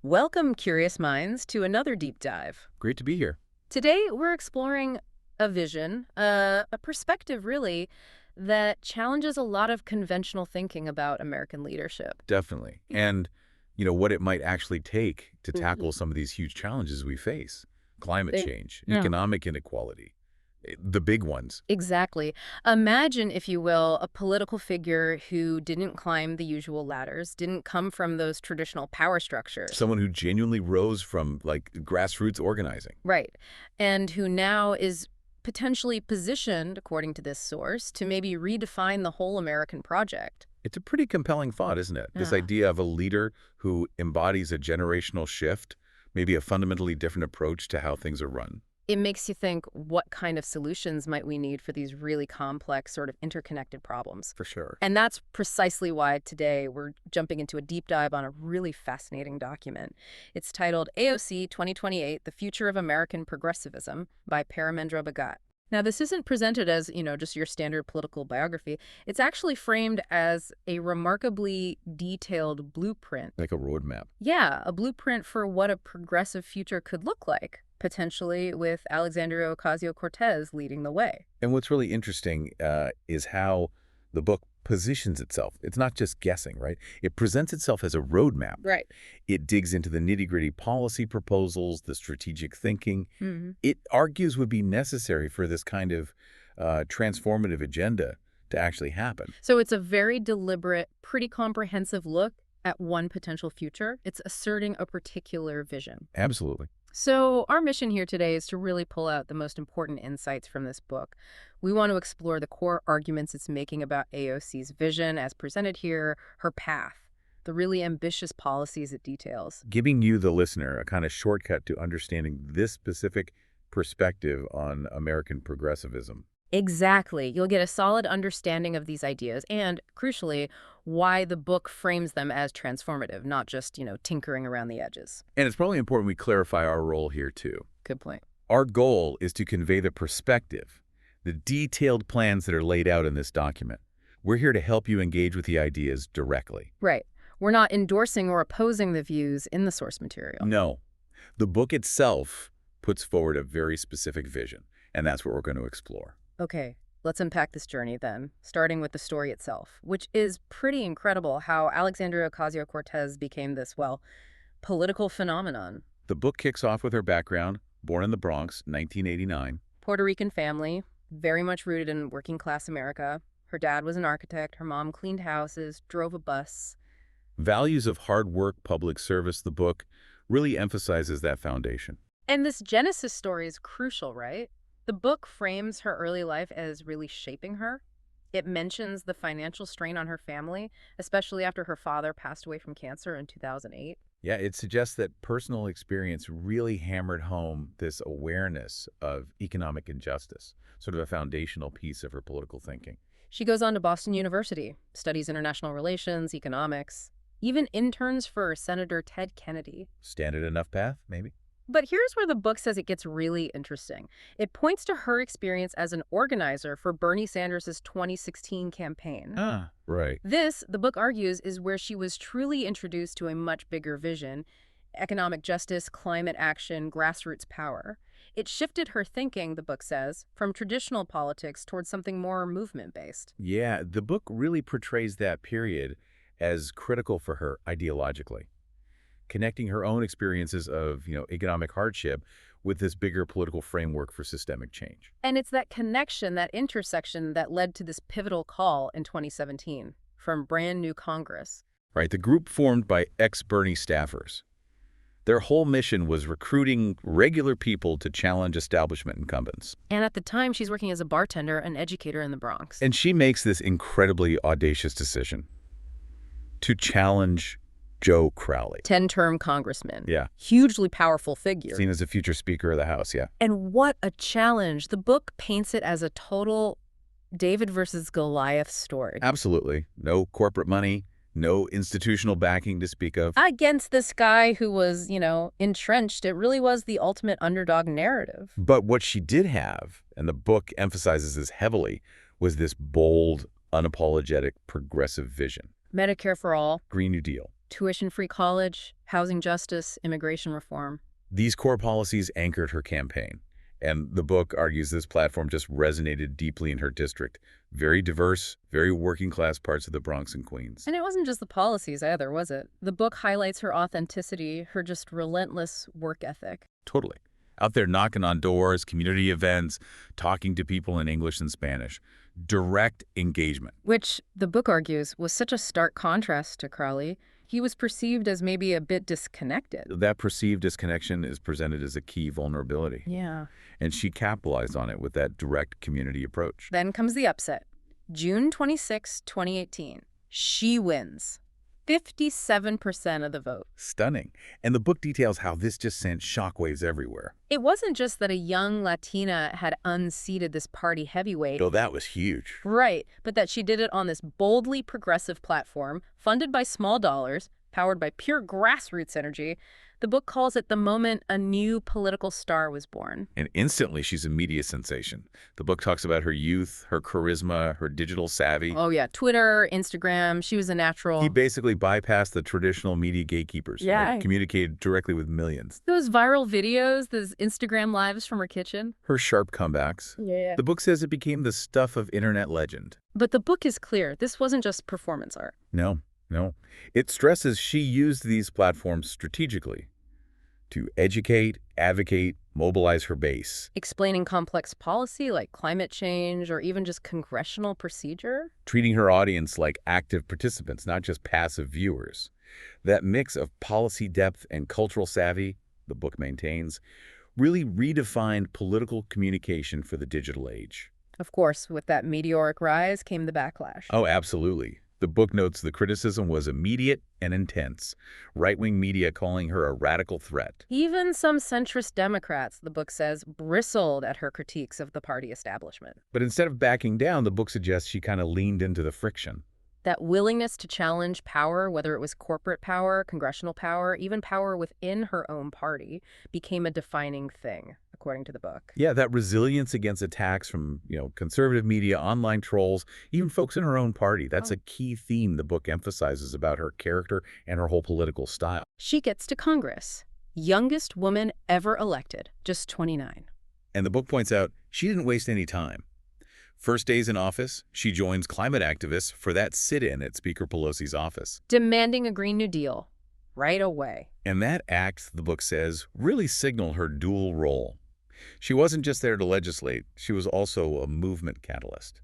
Welcome, curious minds, to another deep dive. Great to be here. Today, we're exploring a vision, a perspective, really, that challenges a lot of conventional thinking about American leadership. Definitely. And, what it might actually take to Mhm. tackle some of these huge challenges we face. Climate They- change, Yeah. economic inequality, the big ones. Exactly. Imagine, if you will, a political figure who didn't climb the usual ladders, didn't come from those traditional power structures. Someone who genuinely rose from, grassroots organizing. Right. And who now is potentially positioned, according to this source, to maybe redefine the whole American project. It's a pretty compelling thought, isn't it? This Yeah. idea of a leader who embodies a generational shift, maybe a fundamentally different approach to how things are run. It makes you think, what kind of solutions might we need for these really complex, sort of interconnected problems? For sure. And that's precisely why today we're jumping into a deep dive on a really fascinating document. It's titled AOC 2028, The Future of American Progressivism by Paramendra Bhagat. Now, this isn't presented as, just your standard political biography. It's actually framed as a remarkably detailed blueprint. Like a roadmap. Yeah, a blueprint for what a progressive future could look like, potentially with Alexandria Ocasio-Cortez leading the way. And what's really interesting is how the book positions itself. It's not just guessing, right? It presents itself as a roadmap. Right. It digs into the nitty-gritty policy proposals, the strategic thinking. Hmm. It argues would be necessary for this kind of transformative agenda to actually happen. So it's a very deliberate, pretty comprehensive look at one potential future. It's asserting a particular vision. Absolutely. So our mission here today is to really pull out the most important insights from this book. We want to explore the core arguments it's making about AOC's vision as presented here, her path, the really ambitious policies it details. Giving you, the listener, a kind of shortcut to understanding this specific perspective on American progressivism. Exactly. You'll get a solid understanding of these ideas and, crucially, why the book frames them as transformative, not just, tinkering around the edges. And it's probably important we clarify our role here, too. Good point. Our goal is to convey the perspective, the detailed plans that are laid out in this document. We're here to help you engage with the ideas directly. Right. We're not endorsing or opposing the views in the source material. No, the book itself puts forward a very specific vision, and that's what we're going to explore. Okay, let's unpack this journey then, starting with the story itself, which is pretty incredible how Alexandria Ocasio-Cortez became this, well, political phenomenon. The book kicks off with her background, born in the Bronx, 1989. Puerto Rican family, very much rooted in working-class America. Her dad was an architect, her mom cleaned houses, drove a bus. Values of hard work, public service, the book really emphasizes that foundation. And this Genesis story is crucial, right? The book frames her early life as really shaping her. It mentions the financial strain on her family, especially after her father passed away from cancer in 2008. Yeah, it suggests that personal experience really hammered home this awareness of economic injustice, sort of a foundational piece of her political thinking. She goes on to Boston University, studies international relations, economics, even interns for Senator Ted Kennedy. Standard enough path, maybe? But here's where the book says it gets really interesting. It points to her experience as an organizer for Bernie Sanders' 2016 campaign. Ah, right. This, the book argues, is where she was truly introduced to a much bigger vision: economic justice, climate action, grassroots power. It shifted her thinking, the book says, from traditional politics towards something more movement-based. Yeah, the book really portrays that period as critical for her ideologically, connecting her own experiences of, economic hardship with this bigger political framework for systemic change. And it's that connection, that intersection, that led to this pivotal call in 2017 from brand new Congress. Right, the group formed by ex-Bernie staffers. Their whole mission was recruiting regular people to challenge establishment incumbents. And at the time, she's working as a bartender and educator in the Bronx. And she makes this incredibly audacious decision to challenge Joe Crowley. 10-term congressman. Yeah. Hugely powerful figure. Seen as a future Speaker of the House, yeah. And what a challenge. The book paints it as a total David versus Goliath story. Absolutely. No corporate money, no institutional backing to speak of. Against this guy who was, entrenched. It really was the ultimate underdog narrative. But what she did have, and the book emphasizes this heavily, was this bold, unapologetic, progressive vision. Medicare for all. Green New Deal. Tuition-free college, housing justice, immigration reform. These core policies anchored her campaign, and the book argues this platform just resonated deeply in her district. Very diverse, very working-class parts of the Bronx and Queens. And it wasn't just the policies either, was it? The book highlights her authenticity, her just relentless work ethic. Totally. Out there knocking on doors, community events, talking to people in English and Spanish. Direct engagement. Which, the book argues, was such a stark contrast to Crowley. He was perceived as maybe a bit disconnected. That perceived disconnection is presented as a key vulnerability. Yeah. And she capitalized on it with that direct community approach. Then comes the upset. June 26, 2018. She wins. 57% of the vote. Stunning. And the book details how this just sent shockwaves everywhere. It wasn't just that a young Latina had unseated this party heavyweight. Oh, that was huge. Right, but that she did it on this boldly progressive platform, funded by small dollars, powered by pure grassroots energy. The book calls it the moment a new political star was born. And instantly, she's a media sensation. The book talks about her youth, her charisma, her digital savvy. Oh, yeah. Twitter, Instagram. She was a natural. He basically bypassed the traditional media gatekeepers. Yeah. Communicated directly with millions. Those viral videos, those Instagram lives from her kitchen. Her sharp comebacks. Yeah. The book says it became the stuff of internet legend. But the book is clear. This wasn't just performance art. No. It stresses she used these platforms strategically to educate, advocate, mobilize her base. Explaining complex policy like climate change or even just congressional procedure. Treating her audience like active participants, not just passive viewers. That mix of policy depth and cultural savvy, the book maintains, really redefined political communication for the digital age. Of course, with that meteoric rise came the backlash. Oh, absolutely. The book notes the criticism was immediate and intense, right-wing media calling her a radical threat. Even some centrist Democrats, the book says, bristled at her critiques of the party establishment. But instead of backing down, the book suggests she kind of leaned into the friction. That willingness to challenge power, whether it was corporate power, congressional power, even power within her own party, became a defining thing, according to the book. Yeah, that resilience against attacks from, conservative media, online trolls, even folks in her own party. That's a key theme the book emphasizes about her character and her whole political style. She gets to Congress. Youngest woman ever elected, just 29. And the book points out she didn't waste any time. First days in office, she joins climate activists for that sit-in at Speaker Pelosi's office. Demanding a Green New Deal right away. And that act, the book says, really signaled her dual role. She wasn't just there to legislate, she was also a movement catalyst.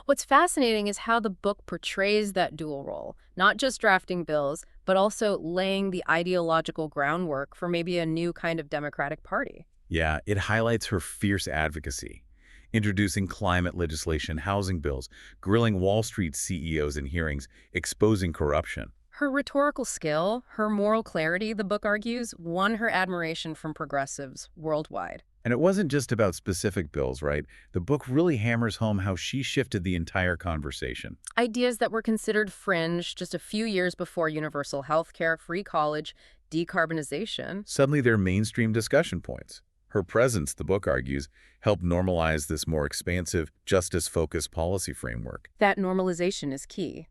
What's fascinating is how the book portrays that dual role, not just drafting bills, but also laying the ideological groundwork for maybe a new kind of Democratic Party. Yeah, it highlights her fierce advocacy. Introducing climate legislation, housing bills, grilling Wall Street CEOs in hearings, exposing corruption. Her rhetorical skill, her moral clarity, the book argues, won her admiration from progressives worldwide. And it wasn't just about specific bills, right? The book really hammers home how she shifted the entire conversation. Ideas that were considered fringe just a few years before universal health care, free college, decarbonization. Suddenly they're mainstream discussion points. Her presence, the book argues, helped normalize this more expansive, justice-focused policy framework. That normalization is key.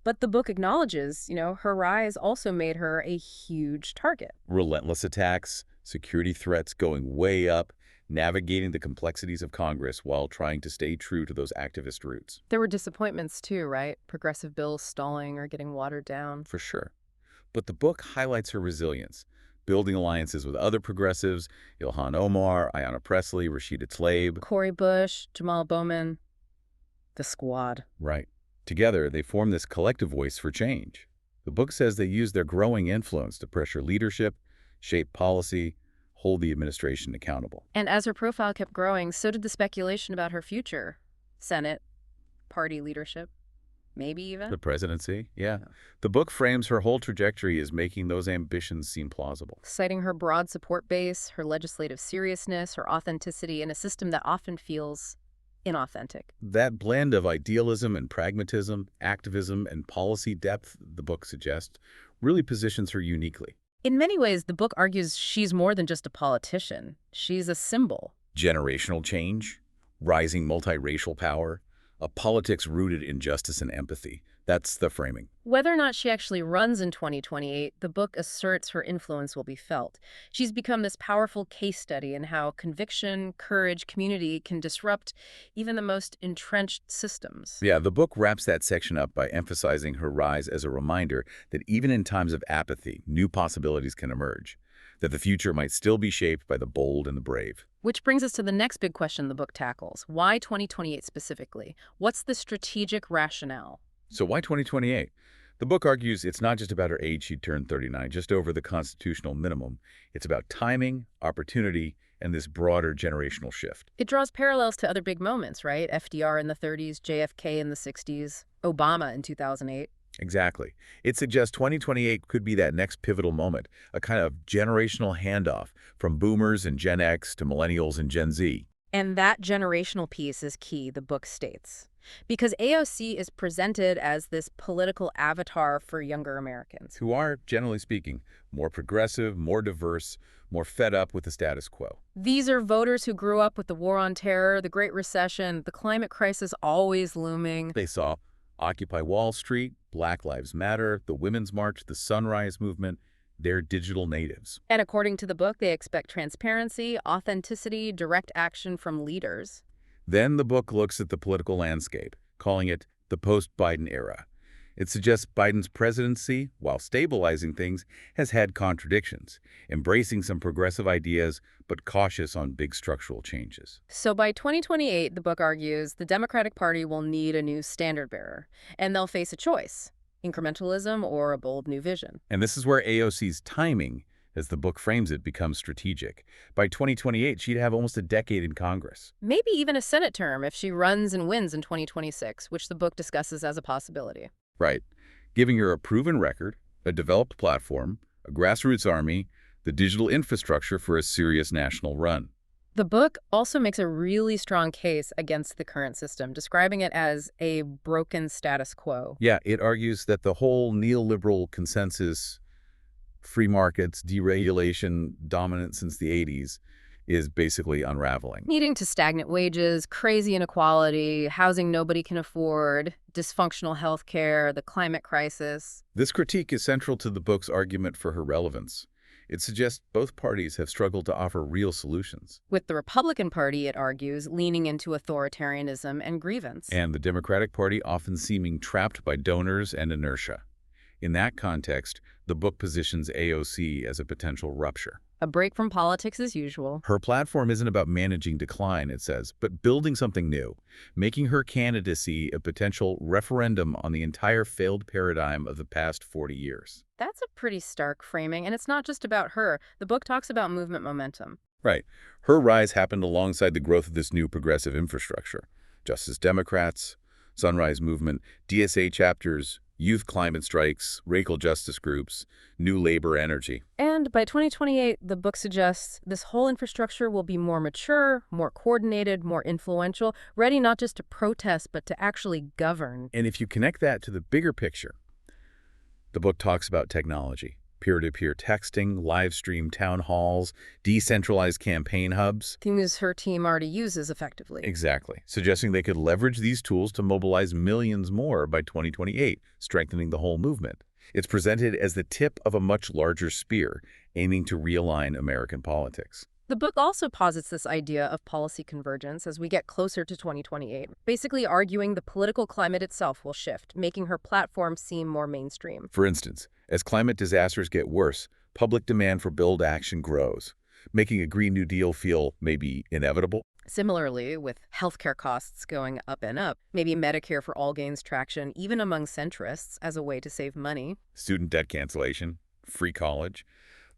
But the book acknowledges, her rise also made her a huge target. Relentless attacks, security threats going way up, navigating the complexities of Congress while trying to stay true to those activist roots. There were disappointments too, right? Progressive bills stalling or getting watered down. For sure. But the book highlights her resilience, building alliances with other progressives, Ilhan Omar, Ayanna Pressley, Rashida Tlaib. Cori Bush, Jamal Bowman, the squad. Right. Together, they form this collective voice for change. The book says they use their growing influence to pressure leadership, shape policy, hold the administration accountable. And as her profile kept growing, so did the speculation about her future. Senate, party leadership, maybe even. The presidency, yeah. The book frames her whole trajectory as making those ambitions seem plausible. Citing her broad support base, her legislative seriousness, her authenticity in a system that often feels inauthentic. That blend of idealism and pragmatism, activism and policy depth, the book suggests, really positions her uniquely. In many ways, the book argues she's more than just a politician. She's a symbol. Generational change, rising multiracial power, a politics rooted in justice and empathy. That's the framing. Whether or not she actually runs in 2028, the book asserts her influence will be felt. She's become this powerful case study in how conviction, courage, community can disrupt even the most entrenched systems. Yeah, the book wraps that section up by emphasizing her rise as a reminder that even in times of apathy, new possibilities can emerge, that the future might still be shaped by the bold and the brave. Which brings us to the next big question the book tackles. Why 2028 specifically? What's the strategic rationale? So why 2028? The book argues it's not just about her age, she turned 39, just over the constitutional minimum. It's about timing, opportunity, and this broader generational shift. It draws parallels to other big moments, right? FDR in the 30s, JFK in the 60s, Obama in 2008. Exactly. It suggests 2028 could be that next pivotal moment, a kind of generational handoff from boomers and Gen X to millennials and Gen Z. And that generational piece is key, the book states. Because AOC is presented as this political avatar for younger Americans. Who are, generally speaking, more progressive, more diverse, more fed up with the status quo. These are voters who grew up with the war on terror, the Great Recession, the climate crisis always looming. They saw Occupy Wall Street, Black Lives Matter, the Women's March, the Sunrise Movement. They're digital natives. And according to the book, they expect transparency, authenticity, direct action from leaders. Then the book looks at the political landscape, calling it the post-Biden era. It suggests Biden's presidency, while stabilizing things, has had contradictions, embracing some progressive ideas, but cautious on big structural changes. So by 2028, the book argues, the Democratic Party will need a new standard bearer, and they'll face a choice, incrementalism or a bold new vision. And this is where AOC's timing, as the book frames it, becomes strategic. By 2028, she'd have almost a decade in Congress. Maybe even a Senate term if she runs and wins in 2026, which the book discusses as a possibility. Right. Giving her a proven record, a developed platform, a grassroots army, the digital infrastructure for a serious national run. The book also makes a really strong case against the current system, describing it as a broken status quo. Yeah, it argues that the whole neoliberal consensus, free markets, deregulation, dominant since the 80s, is basically unraveling. Leading to stagnant wages, crazy inequality, housing nobody can afford, dysfunctional healthcare, the climate crisis. This critique is central to the book's argument for her relevance. It suggests both parties have struggled to offer real solutions. With the Republican Party, it argues, leaning into authoritarianism and grievance. And the Democratic Party often seeming trapped by donors and inertia. In that context, the book positions AOC as a potential rupture. A break from politics as usual. Her platform isn't about managing decline, it says, but building something new, making her candidacy a potential referendum on the entire failed paradigm of the past 40 years. That's a pretty stark framing, and it's not just about her. The book talks about movement momentum. Right. Her rise happened alongside the growth of this new progressive infrastructure. Justice Democrats, Sunrise Movement, DSA chapters, youth climate strikes, racial justice groups, new labor energy. And by 2028, the book suggests this whole infrastructure will be more mature, more coordinated, more influential, ready not just to protest, but to actually govern. And if you connect that to the bigger picture, the book talks about technology, peer-to-peer texting, live stream town halls, decentralized campaign hubs. Things her team already uses effectively. Exactly. Suggesting they could leverage these tools to mobilize millions more by 2028, strengthening the whole movement. It's presented as the tip of a much larger spear, aiming to realign American politics. The book also posits this idea of policy convergence as we get closer to 2028, basically arguing the political climate itself will shift, making her platform seem more mainstream. For instance, as climate disasters get worse, public demand for bold action grows, making a Green New Deal feel maybe inevitable. Similarly, with healthcare costs going up and up, maybe Medicare for all gains traction, even among centrists, as a way to save money. Student debt cancellation, free college.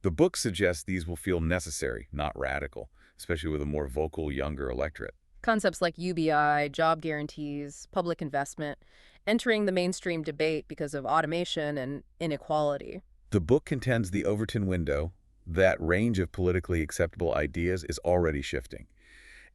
The book suggests these will feel necessary, not radical, especially with a more vocal, younger electorate. Concepts like UBI, job guarantees, public investment, entering the mainstream debate because of automation and inequality. The book contends the Overton window, that range of politically acceptable ideas, is already shifting.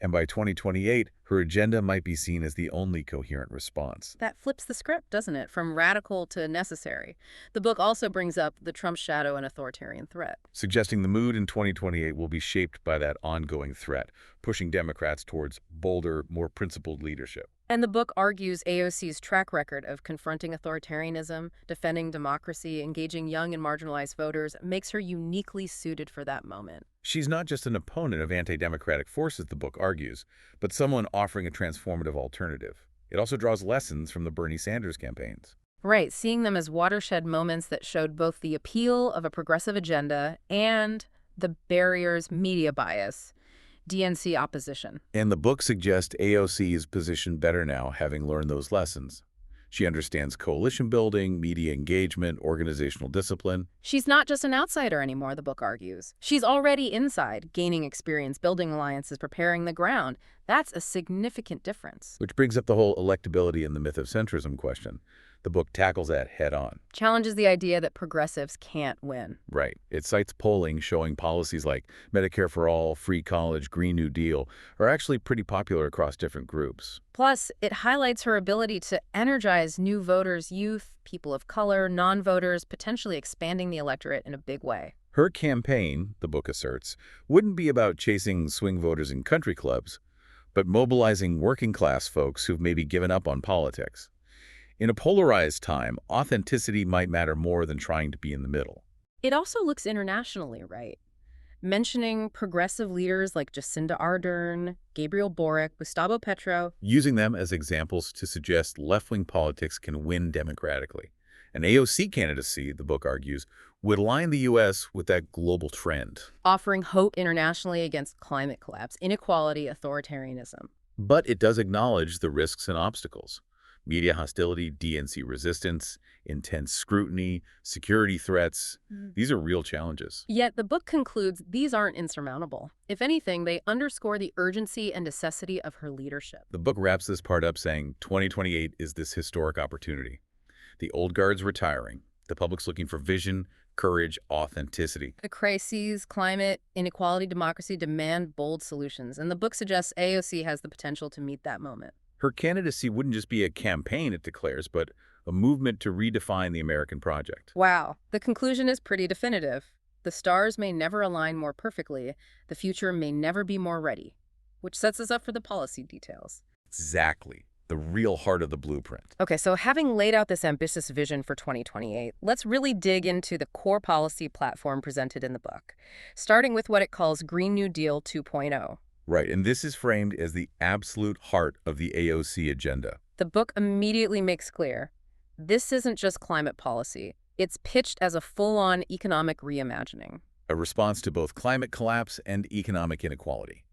And by 2028, her agenda might be seen as the only coherent response. That flips the script, doesn't it? From radical to necessary. The book also brings up the Trump shadow and authoritarian threat. Suggesting the mood in 2028 will be shaped by that ongoing threat, pushing Democrats towards bolder, more principled leadership. And the book argues AOC's track record of confronting authoritarianism, defending democracy, engaging young and marginalized voters makes her uniquely suited for that moment. She's not just an opponent of anti-democratic forces, the book argues, but someone offering a transformative alternative. It also draws lessons from the Bernie Sanders campaigns. Right, seeing them as watershed moments that showed both the appeal of a progressive agenda and the barriers media bias, DNC opposition. And the book suggests AOC is positioned better now, having learned those lessons. She understands coalition building, media engagement, organizational discipline. She's not just an outsider anymore, the book argues. She's already inside, gaining experience, building alliances, preparing the ground. That's a significant difference. Which brings up the whole electability and the myth of centrism question. The book tackles that head-on. Challenges the idea that progressives can't win. Right. It cites polling showing policies like Medicare for all, free college, Green New Deal are actually pretty popular across different groups. Plus, it highlights her ability to energize new voters, youth, people of color, non-voters, potentially expanding the electorate in a big way. Her campaign, the book asserts, wouldn't be about chasing swing voters in country clubs, but mobilizing working-class folks who've maybe given up on politics. In a polarized time, authenticity might matter more than trying to be in the middle. It also looks internationally, right? Mentioning progressive leaders like Jacinda Ardern, Gabriel Boric, Gustavo Petro. Using them as examples to suggest left-wing politics can win democratically. An AOC candidacy, the book argues, would align the U.S. with that global trend. Offering hope internationally against climate collapse, inequality, authoritarianism. But it does acknowledge the risks and obstacles. Media hostility, DNC resistance, intense scrutiny, security threats. These are real challenges. Yet the book concludes these aren't insurmountable. If anything, they underscore the urgency and necessity of her leadership. The book wraps this part up saying 2028 is this historic opportunity. The old guard's retiring. The public's looking for vision, courage, authenticity. The crises, climate, inequality, democracy demand bold solutions, and the book suggests AOC has the potential to meet that moment. Her candidacy wouldn't just be a campaign, it declares, but a movement to redefine the American project. Wow, the conclusion is pretty definitive. The stars may never align more perfectly, the future may never be more ready, which sets us up for the policy details. Exactly. The real heart of the blueprint. Okay, so having laid out this ambitious vision for 2028, let's really dig into the core policy platform presented in the book, starting with what it calls Green New Deal 2.0. Right, and this is framed as the absolute heart of the AOC agenda. The book immediately makes clear, this isn't just climate policy. It's pitched as a full-on economic reimagining. A response to both climate collapse and economic inequality,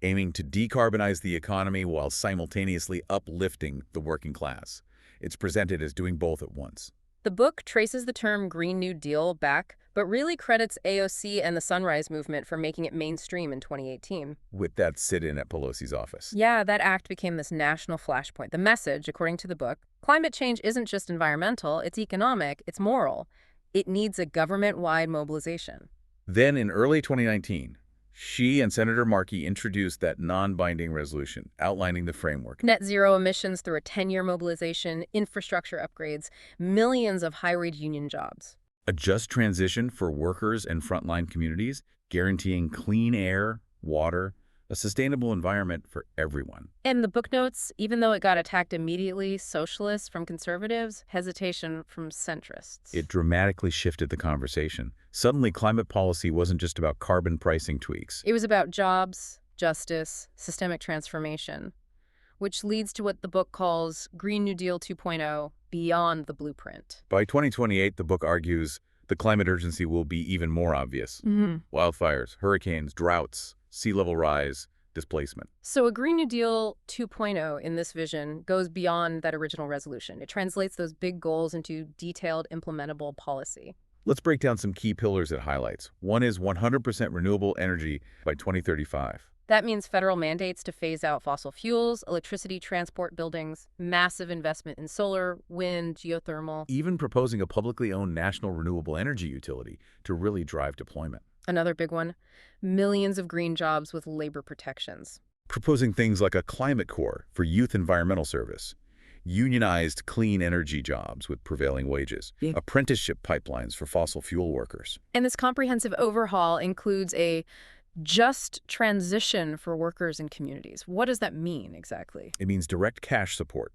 aiming to decarbonize the economy while simultaneously uplifting the working class. It's presented as doing both at once. The book traces the term Green New Deal back, but really credits AOC and the Sunrise Movement for making it mainstream in 2018. With that sit-in at Pelosi's office. Yeah, that act became this national flashpoint. The message, according to the book, climate change isn't just environmental, it's economic, it's moral. It needs a government-wide mobilization. Then in early 2019, she and Senator Markey introduced that non-binding resolution outlining the framework. Net zero emissions through a 10-year mobilization, infrastructure upgrades, millions of high-wage union jobs. A just transition for workers and frontline communities, guaranteeing clean air, water, a sustainable environment for everyone. And the book notes, even though it got attacked immediately, socialists from conservatives, hesitation from centrists. It dramatically shifted the conversation. Suddenly, climate policy wasn't just about carbon pricing tweaks. It was about jobs, justice, systemic transformation, which leads to what the book calls Green New Deal 2.0, beyond the blueprint. By 2028, the book argues the climate urgency will be even more obvious. Wildfires, hurricanes, droughts, sea level rise, displacement. So a Green New Deal 2.0 in this vision goes beyond that original resolution. It translates those big goals into detailed, implementable policy. Let's break down some key pillars it highlights. One is 100% renewable energy by 2035. That means federal mandates to phase out fossil fuels, electricity transport buildings, massive investment in solar, wind, geothermal. Even proposing a publicly owned national renewable energy utility to really drive deployment. Another big one, millions of green jobs with labor protections. Proposing things like a climate corps for youth environmental service, unionized clean energy jobs with prevailing wages, apprenticeship pipelines for fossil fuel workers. And this comprehensive overhaul includes a Just transition for workers and communities. What does that mean exactly? It means direct cash support,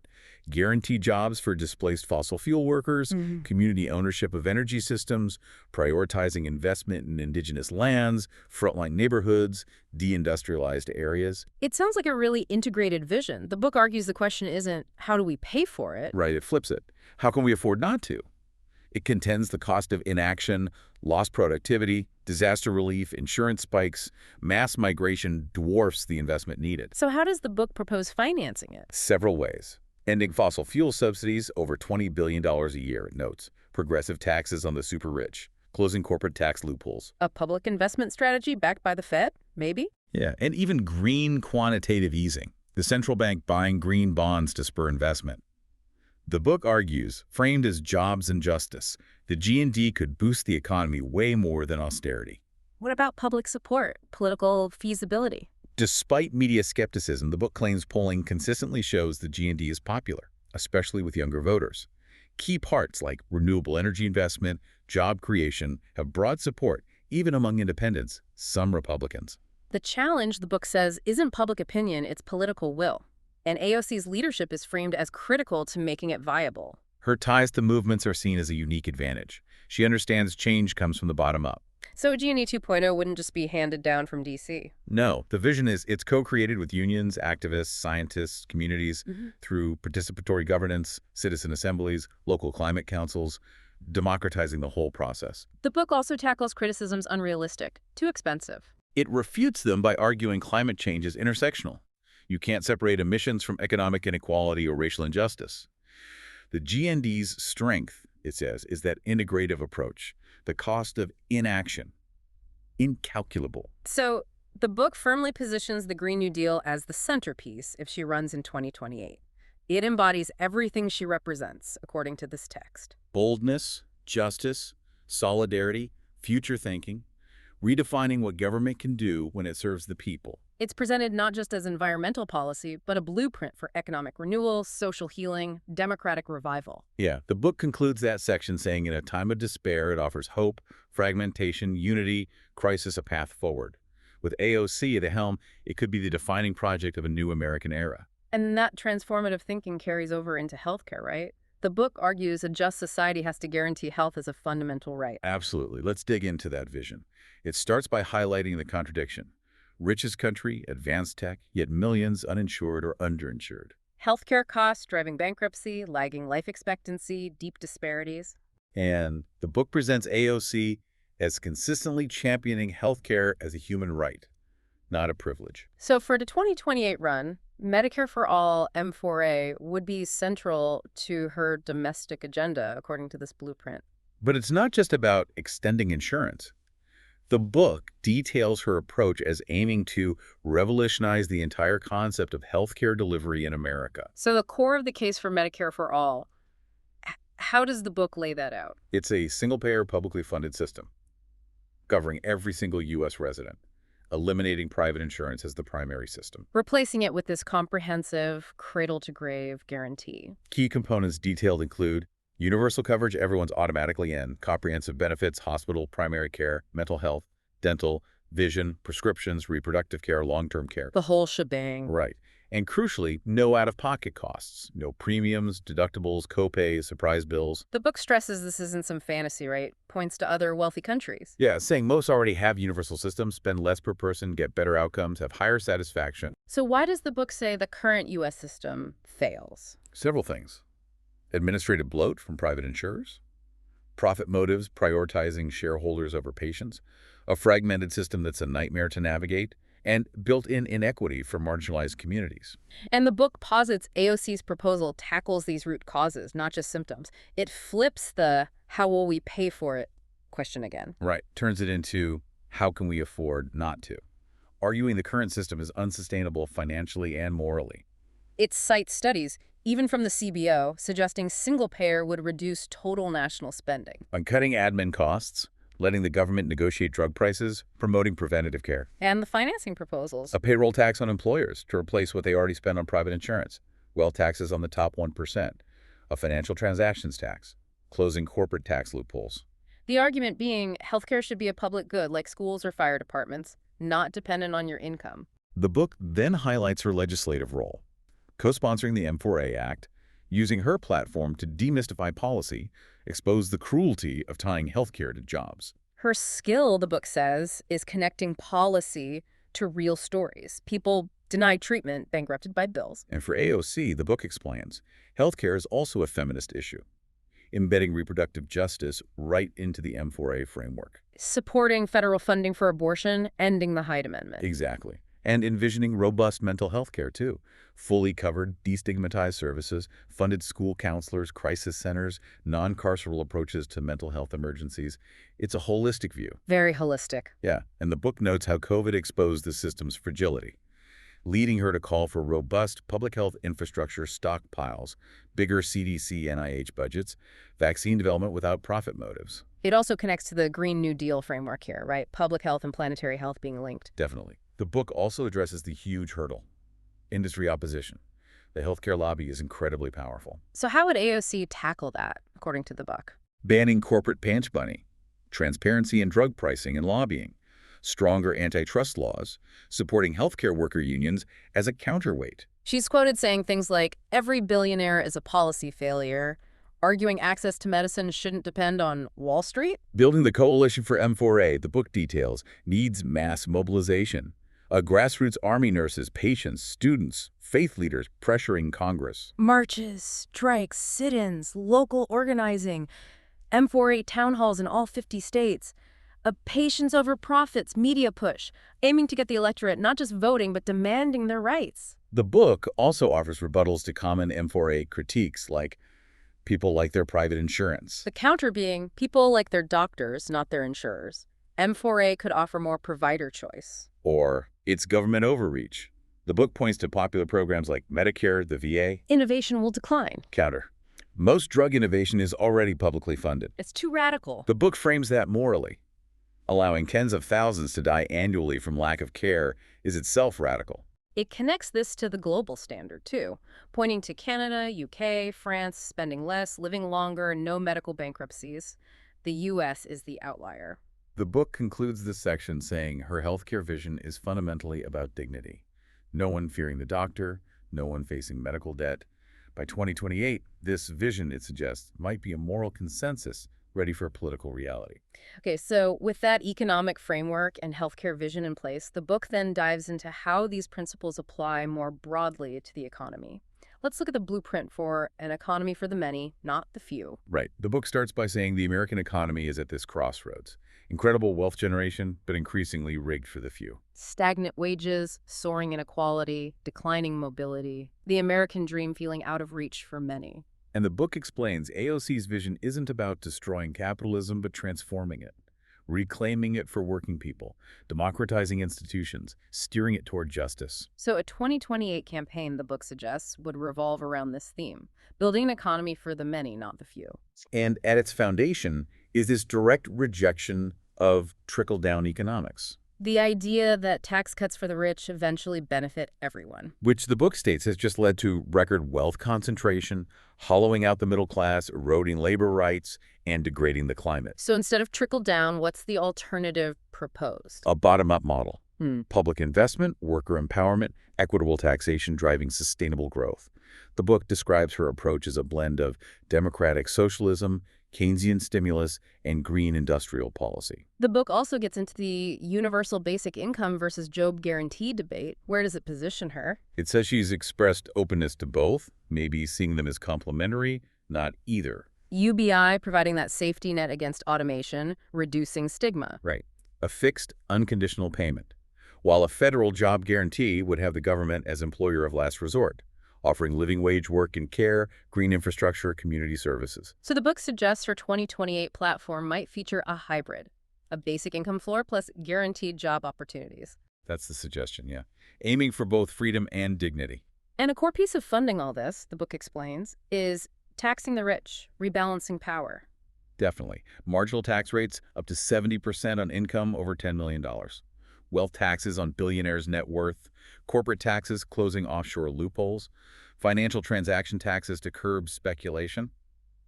guaranteed jobs for displaced fossil fuel workers, community ownership of energy systems, prioritizing investment in indigenous lands, frontline neighborhoods, deindustrialized areas. It sounds like a really integrated vision. The book argues the question isn't how do we pay for it? Right, it flips it. How can we afford not to? It contends the cost of inaction, lost productivity, disaster relief, insurance spikes, mass migration dwarfs the investment needed. So how does the book propose financing it? Several ways. Ending fossil fuel subsidies, over $20 billion a year, it notes. Progressive taxes on the super rich. Closing corporate tax loopholes. A public investment strategy backed by the Fed, maybe? Yeah, and even green quantitative easing. The central bank buying green bonds to spur investment. The book argues, framed as jobs and justice, the G&D could boost the economy way more than austerity. What about public support, political feasibility? Despite media skepticism, the book claims polling consistently shows the G&D is popular, especially with younger voters. Key parts like renewable energy investment, job creation have broad support, even among independents, some Republicans. The challenge, the book says, isn't public opinion, it's political will. And AOC's leadership is framed as critical to making it viable. Her ties to movements are seen as a unique advantage. She understands change comes from the bottom up. So G&E 2.0 wouldn't just be handed down from D.C.? No, the vision is it's co-created with unions, activists, scientists, communities through participatory governance, citizen assemblies, local climate councils, democratizing the whole process. The book also tackles criticisms unrealistic, too expensive. It refutes them by arguing climate change is intersectional. You can't separate emissions from economic inequality or racial injustice. The GND's strength, it says, is that integrative approach. The cost of inaction, incalculable. So the book firmly positions the Green New Deal as the centerpiece if she runs in 2028. It embodies everything she represents, according to this text. Boldness, justice, solidarity, future thinking, redefining what government can do when it serves the people. It's presented not just as environmental policy, but a blueprint for economic renewal, social healing, democratic revival. Yeah, the book concludes that section saying in a time of despair, it offers hope, fragmentation, unity, crisis, a path forward. With AOC at the helm, it could be the defining project of a new American era. And that transformative thinking carries over into healthcare, right? The book argues a just society has to guarantee health as a fundamental right. Absolutely. Let's dig into that vision. It starts by highlighting the contradiction. Richest country, advanced tech, yet millions uninsured or underinsured. Healthcare costs driving bankruptcy, lagging life expectancy, deep disparities. And the book presents AOC as consistently championing healthcare as a human right, not a privilege. So for the 2028 run, Medicare for All, M4A, would be central to her domestic agenda, according to this blueprint. But it's not just about extending insurance. The book details her approach as aiming to revolutionize the entire concept of healthcare delivery in America. So the core of the case for Medicare for All, how does the book lay that out? It's a single-payer, publicly funded system, covering every single U.S. resident, eliminating private insurance as the primary system. Replacing it with this comprehensive, cradle-to-grave guarantee. Key components detailed include universal coverage, everyone's automatically in, comprehensive benefits, hospital, primary care, mental health, dental, vision, prescriptions, reproductive care, long-term care. The whole shebang. Right. And crucially, no out-of-pocket costs, no premiums, deductibles, copays, surprise bills. The book stresses this isn't some fantasy, right? Points to other wealthy countries. Yeah, saying most already have universal systems, spend less per person, get better outcomes, have higher satisfaction. So why does the book say the current U.S. system fails? Several things. Administrative bloat from private insurers, profit motives prioritizing shareholders over patients, a fragmented system that's a nightmare to navigate, and built-in inequity for marginalized communities. And the book posits AOC's proposal tackles these root causes, not just symptoms. It flips the how will we pay for it question again. Right. Turns it into how can we afford not to, arguing the current system is unsustainable financially and morally. It cites studies, even from the CBO, suggesting single-payer would reduce total national spending. On cutting admin costs, letting the government negotiate drug prices, promoting preventative care. And the financing proposals. A payroll tax on employers to replace what they already spend on private insurance. Wealth taxes on the top 1%. A financial transactions tax. Closing corporate tax loopholes. The argument being healthcare should be a public good like schools or fire departments, not dependent on your income. The book then highlights her legislative role, co-sponsoring the M4A Act, using her platform to demystify policy, expose the cruelty of tying healthcare to jobs. Her skill, the book says, is connecting policy to real stories. People denied treatment, bankrupted by bills. And for AOC, the book explains, healthcare is also a feminist issue, embedding reproductive justice right into the M4A framework. Supporting federal funding for abortion, ending the Hyde Amendment. Exactly. And envisioning robust mental health care, too. Fully covered, destigmatized services, funded school counselors, crisis centers, non-carceral approaches to mental health emergencies. It's a holistic view. Very holistic. Yeah, and the book notes how COVID exposed the system's fragility, leading her to call for robust public health infrastructure stockpiles, bigger CDC-NIH budgets, vaccine development without profit motives. It also connects to the Green New Deal framework here, right? Public health and planetary health being linked. Definitely. The book also addresses the huge hurdle, industry opposition. The healthcare lobby is incredibly powerful. So how would AOC tackle that, according to the book? Banning corporate pinch money, transparency in drug pricing and lobbying, stronger antitrust laws, supporting healthcare worker unions as a counterweight. She's quoted saying things like, every billionaire is a policy failure, arguing access to medicine shouldn't depend on Wall Street. Building the coalition for M4A, the book details, needs mass mobilization. A grassroots army, nurses, patients, students, faith leaders pressuring Congress. Marches, strikes, sit-ins, local organizing, M4A town halls in all 50 states. A patience over profits media push, aiming to get the electorate not just voting but demanding their rights. The book also offers rebuttals to common M4A critiques like people like their private insurance. The counter being people like their doctors, not their insurers. M4A could offer more provider choice. Or it's government overreach. The book points to popular programs like Medicare, the VA. Innovation will decline. Counter. Most drug innovation is already publicly funded. It's too radical. The book frames that morally. Allowing tens of thousands to die annually from lack of care is itself radical. It connects this to the global standard, too, pointing to Canada, UK, France, spending less, living longer, no medical bankruptcies. The U.S. is the outlier. The book concludes this section saying her healthcare vision is fundamentally about dignity. No one fearing the doctor, no one facing medical debt. By 2028, this vision, it suggests, might be a moral consensus ready for political reality. Okay, so with that economic framework and healthcare vision in place, the book then dives into how these principles apply more broadly to the economy. Let's look at the blueprint for an economy for the many, not the few. Right. The book starts by saying the American economy is at this crossroads. Incredible wealth generation, but increasingly rigged for the few. Stagnant wages, soaring inequality, declining mobility, the American dream feeling out of reach for many. And the book explains AOC's vision isn't about destroying capitalism, but transforming it, reclaiming it for working people, democratizing institutions, steering it toward justice. So a 2028 campaign, the book suggests, would revolve around this theme, building an economy for the many, not the few. And at its foundation is this direct rejection of trickle-down economics. The idea that tax cuts for the rich eventually benefit everyone. Which the book states has just led to record wealth concentration, hollowing out the middle class, eroding labor rights, and degrading the climate. So instead of trickle down, what's the alternative proposed? A bottom-up model. Public investment, worker empowerment, equitable taxation driving sustainable growth. The book describes her approach as a blend of democratic socialism, Keynesian stimulus, and green industrial policy. The book also gets into the universal basic income versus job guarantee debate. Where does it position her? It says she's expressed openness to both, maybe seeing them as complementary, not either. UBI providing that safety net against automation, reducing stigma. Right. A fixed, unconditional payment, while a federal job guarantee would have the government as employer of last resort, offering living wage work and care, green infrastructure, community services. So the book suggests her 2028 platform might feature a hybrid, a basic income floor plus guaranteed job opportunities. That's the suggestion, yeah. Aiming for both freedom and dignity. And a core piece of funding all this, the book explains, is taxing the rich, rebalancing power. Definitely. Marginal tax rates up to 70% on income over $10 million. Wealth taxes on billionaires' net worth, corporate taxes closing offshore loopholes, financial transaction taxes to curb speculation.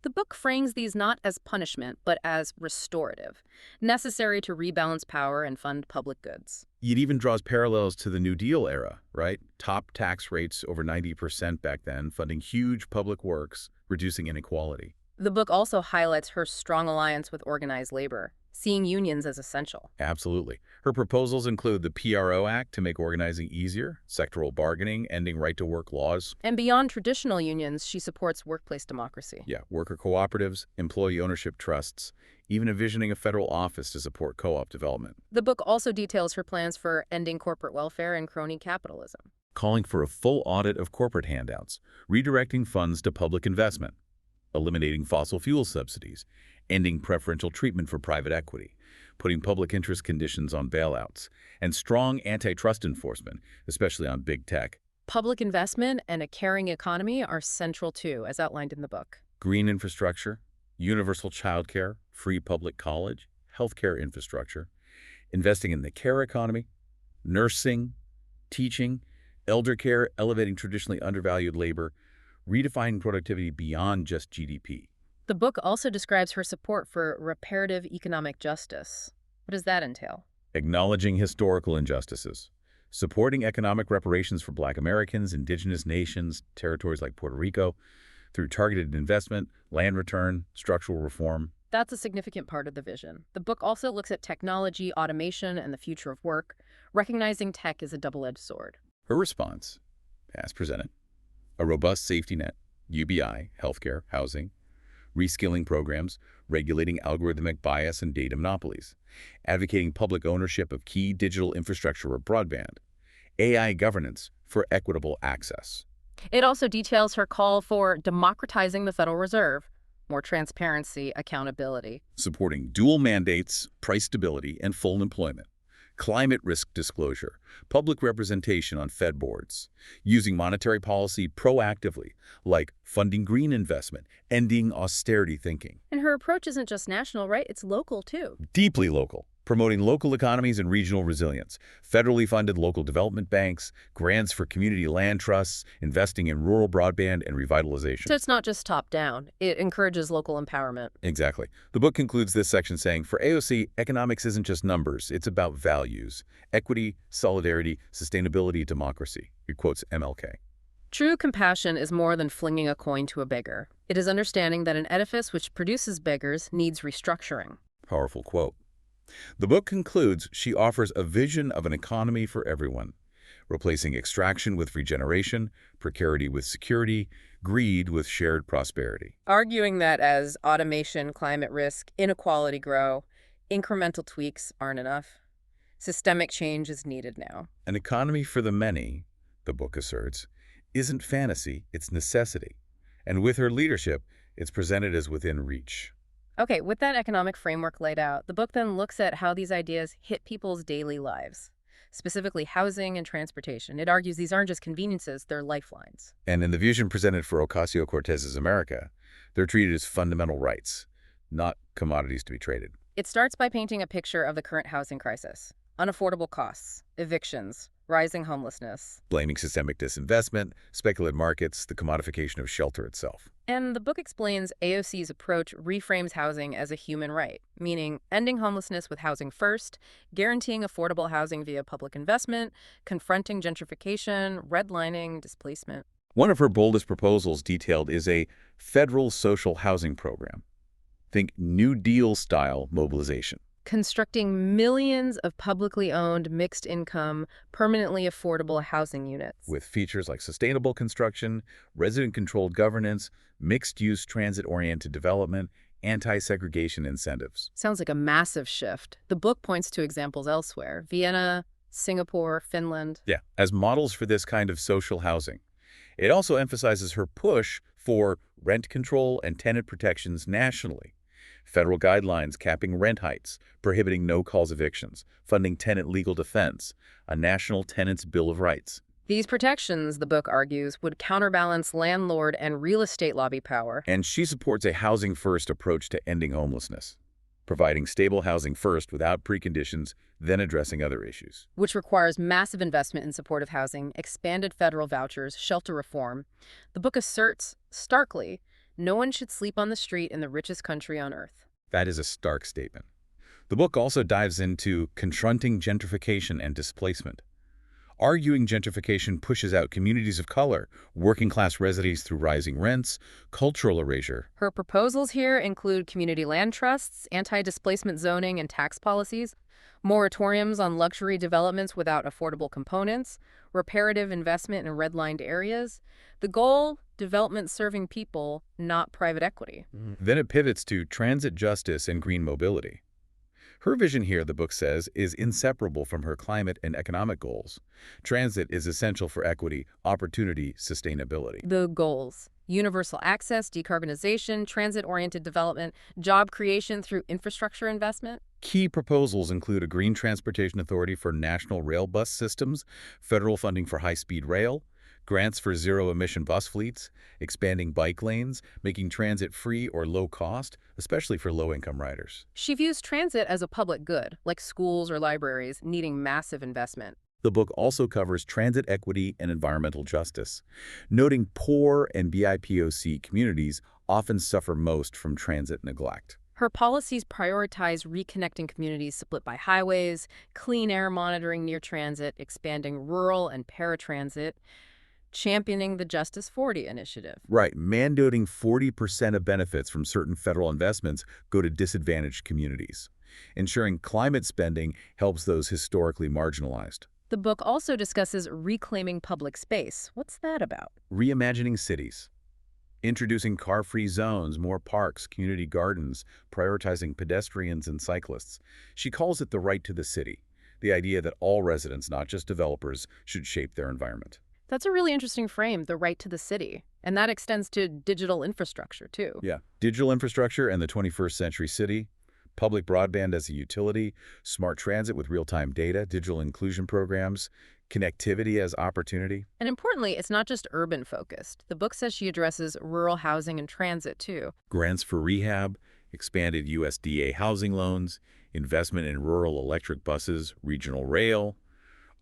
The book frames these not as punishment, but as restorative, necessary to rebalance power and fund public goods. It even draws parallels to the New Deal era, right? Top tax rates over 90% back then, funding huge public works, reducing inequality. The book also highlights her strong alliance with organized labor, seeing unions as essential. Absolutely. Her proposals include the PRO Act to make organizing easier, sectoral bargaining, ending right-to-work laws. And beyond traditional unions, she supports workplace democracy. Yeah, worker cooperatives, employee ownership trusts, even envisioning a federal office to support co-op development. The book also details her plans for ending corporate welfare and crony capitalism. Calling for a full audit of corporate handouts, redirecting funds to public investment, eliminating fossil fuel subsidies, ending preferential treatment for private equity, putting public interest conditions on bailouts, and strong antitrust enforcement, especially on big tech. Public investment and a caring economy are central too, as outlined in the book. Green infrastructure, universal childcare, free public college, healthcare infrastructure, investing in the care economy, nursing, teaching, elder care, elevating traditionally undervalued labor, redefining productivity beyond just GDP. The book also describes her support for reparative economic justice. What does that entail? Acknowledging historical injustices, supporting economic reparations for Black Americans, indigenous nations, territories like Puerto Rico, through targeted investment, land return, structural reform. That's a significant part of the vision. The book also looks at technology, automation, and the future of work, recognizing tech as a double-edged sword. Her response, as presented, a robust safety net, UBI, healthcare, housing, reskilling programs, regulating algorithmic bias and data monopolies, advocating public ownership of key digital infrastructure or broadband, AI governance for equitable access. It also details her call for democratizing the Federal Reserve, more transparency, accountability. Supporting dual mandates, price stability, and full employment. Climate risk disclosure, public representation on Fed boards, using monetary policy proactively, like funding green investment, ending austerity thinking. And her approach isn't just national, right? It's local, too. Deeply local, promoting local economies and regional resilience, federally funded local development banks, grants for community land trusts, investing in rural broadband and revitalization. So it's not just top-down. It encourages local empowerment. Exactly. The book concludes this section saying, for AOC, economics isn't just numbers, it's about values. Equity, solidarity, sustainability, democracy. It quotes MLK. True compassion is more than flinging a coin to a beggar. It is understanding that an edifice which produces beggars needs restructuring. Powerful quote. The book concludes she offers a vision of an economy for everyone, replacing extraction with regeneration, precarity with security, greed with shared prosperity. Arguing that as automation, climate risk, inequality grow, incremental tweaks aren't enough. Systemic change is needed now. An economy for the many, the book asserts, isn't fantasy, it's necessity. And with her leadership, it's presented as within reach. Okay, with that economic framework laid out, the book then looks at how these ideas hit people's daily lives, specifically housing and transportation. It argues these aren't just conveniences, they're lifelines. And in the vision presented for Ocasio-Cortez's America, they're treated as fundamental rights, not commodities to be traded. It starts by painting a picture of the current housing crisis. Unaffordable costs, evictions, rising homelessness. Blaming systemic disinvestment, speculative markets, the commodification of shelter itself. And the book explains AOC's approach reframes housing as a human right, meaning ending homelessness with housing first, guaranteeing affordable housing via public investment, confronting gentrification, redlining, displacement. One of her boldest proposals detailed is a federal social housing program. Think New Deal-style mobilization. Constructing millions of publicly owned, mixed-income, permanently affordable housing units. With features like sustainable construction, resident-controlled governance, mixed-use transit-oriented development, anti-segregation incentives. Sounds like a massive shift. The book points to examples elsewhere: Vienna, Singapore, Finland. Yeah, as models for this kind of social housing. It also emphasizes her push for rent control and tenant protections nationally. Federal guidelines capping rent heights, prohibiting no-cause evictions, funding tenant legal defense, a national tenants' bill of rights. These protections, the book argues, would counterbalance landlord and real estate lobby power. And she supports a housing-first approach to ending homelessness, providing stable housing first without preconditions, then addressing other issues. Which requires massive investment in supportive housing, expanded federal vouchers, shelter reform. The book asserts, starkly, No one should sleep on the street in the richest country on earth. That is a stark statement. The book also dives into confronting gentrification and displacement. Arguing gentrification pushes out communities of color, working-class residents through rising rents, cultural erasure. Her proposals here include community land trusts, anti-displacement zoning and tax policies, moratoriums on luxury developments without affordable components, reparative investment in redlined areas. The goal, development serving people, not private equity. Then it pivots to transit justice and green mobility. Her vision here, the book says, is inseparable from her climate and economic goals. Transit is essential for equity, opportunity, sustainability. The goals: universal access, decarbonization, transit-oriented development, job creation through infrastructure investment. Key proposals include a green transportation authority for national rail bus systems, federal funding for high-speed rail, grants for zero-emission bus fleets, expanding bike lanes, making transit free or low cost, especially for low-income riders. She views transit as a public good, like schools or libraries, needing massive investment. The book also covers transit equity and environmental justice, noting poor and BIPOC communities often suffer most from transit neglect. Her policies prioritize reconnecting communities split by highways, clean air monitoring near transit, expanding rural and paratransit, championing the Justice 40 initiative. Right, mandating 40% of benefits from certain federal investments go to disadvantaged communities. Ensuring climate spending helps those historically marginalized. The book also discusses reclaiming public space. What's that about? Reimagining cities. Introducing car-free zones, more parks, community gardens, prioritizing pedestrians and cyclists. She calls it the right to the city, the idea that all residents, not just developers, should shape their environment. That's a really interesting frame, the right to the city. And that extends to digital infrastructure, too. Yeah, digital infrastructure and the 21st century city, public broadband as a utility, smart transit with real-time data, digital inclusion programs, connectivity as opportunity. And importantly, it's not just urban-focused. The book says she addresses rural housing and transit, too. Grants for rehab, expanded USDA housing loans, investment in rural electric buses, regional rail,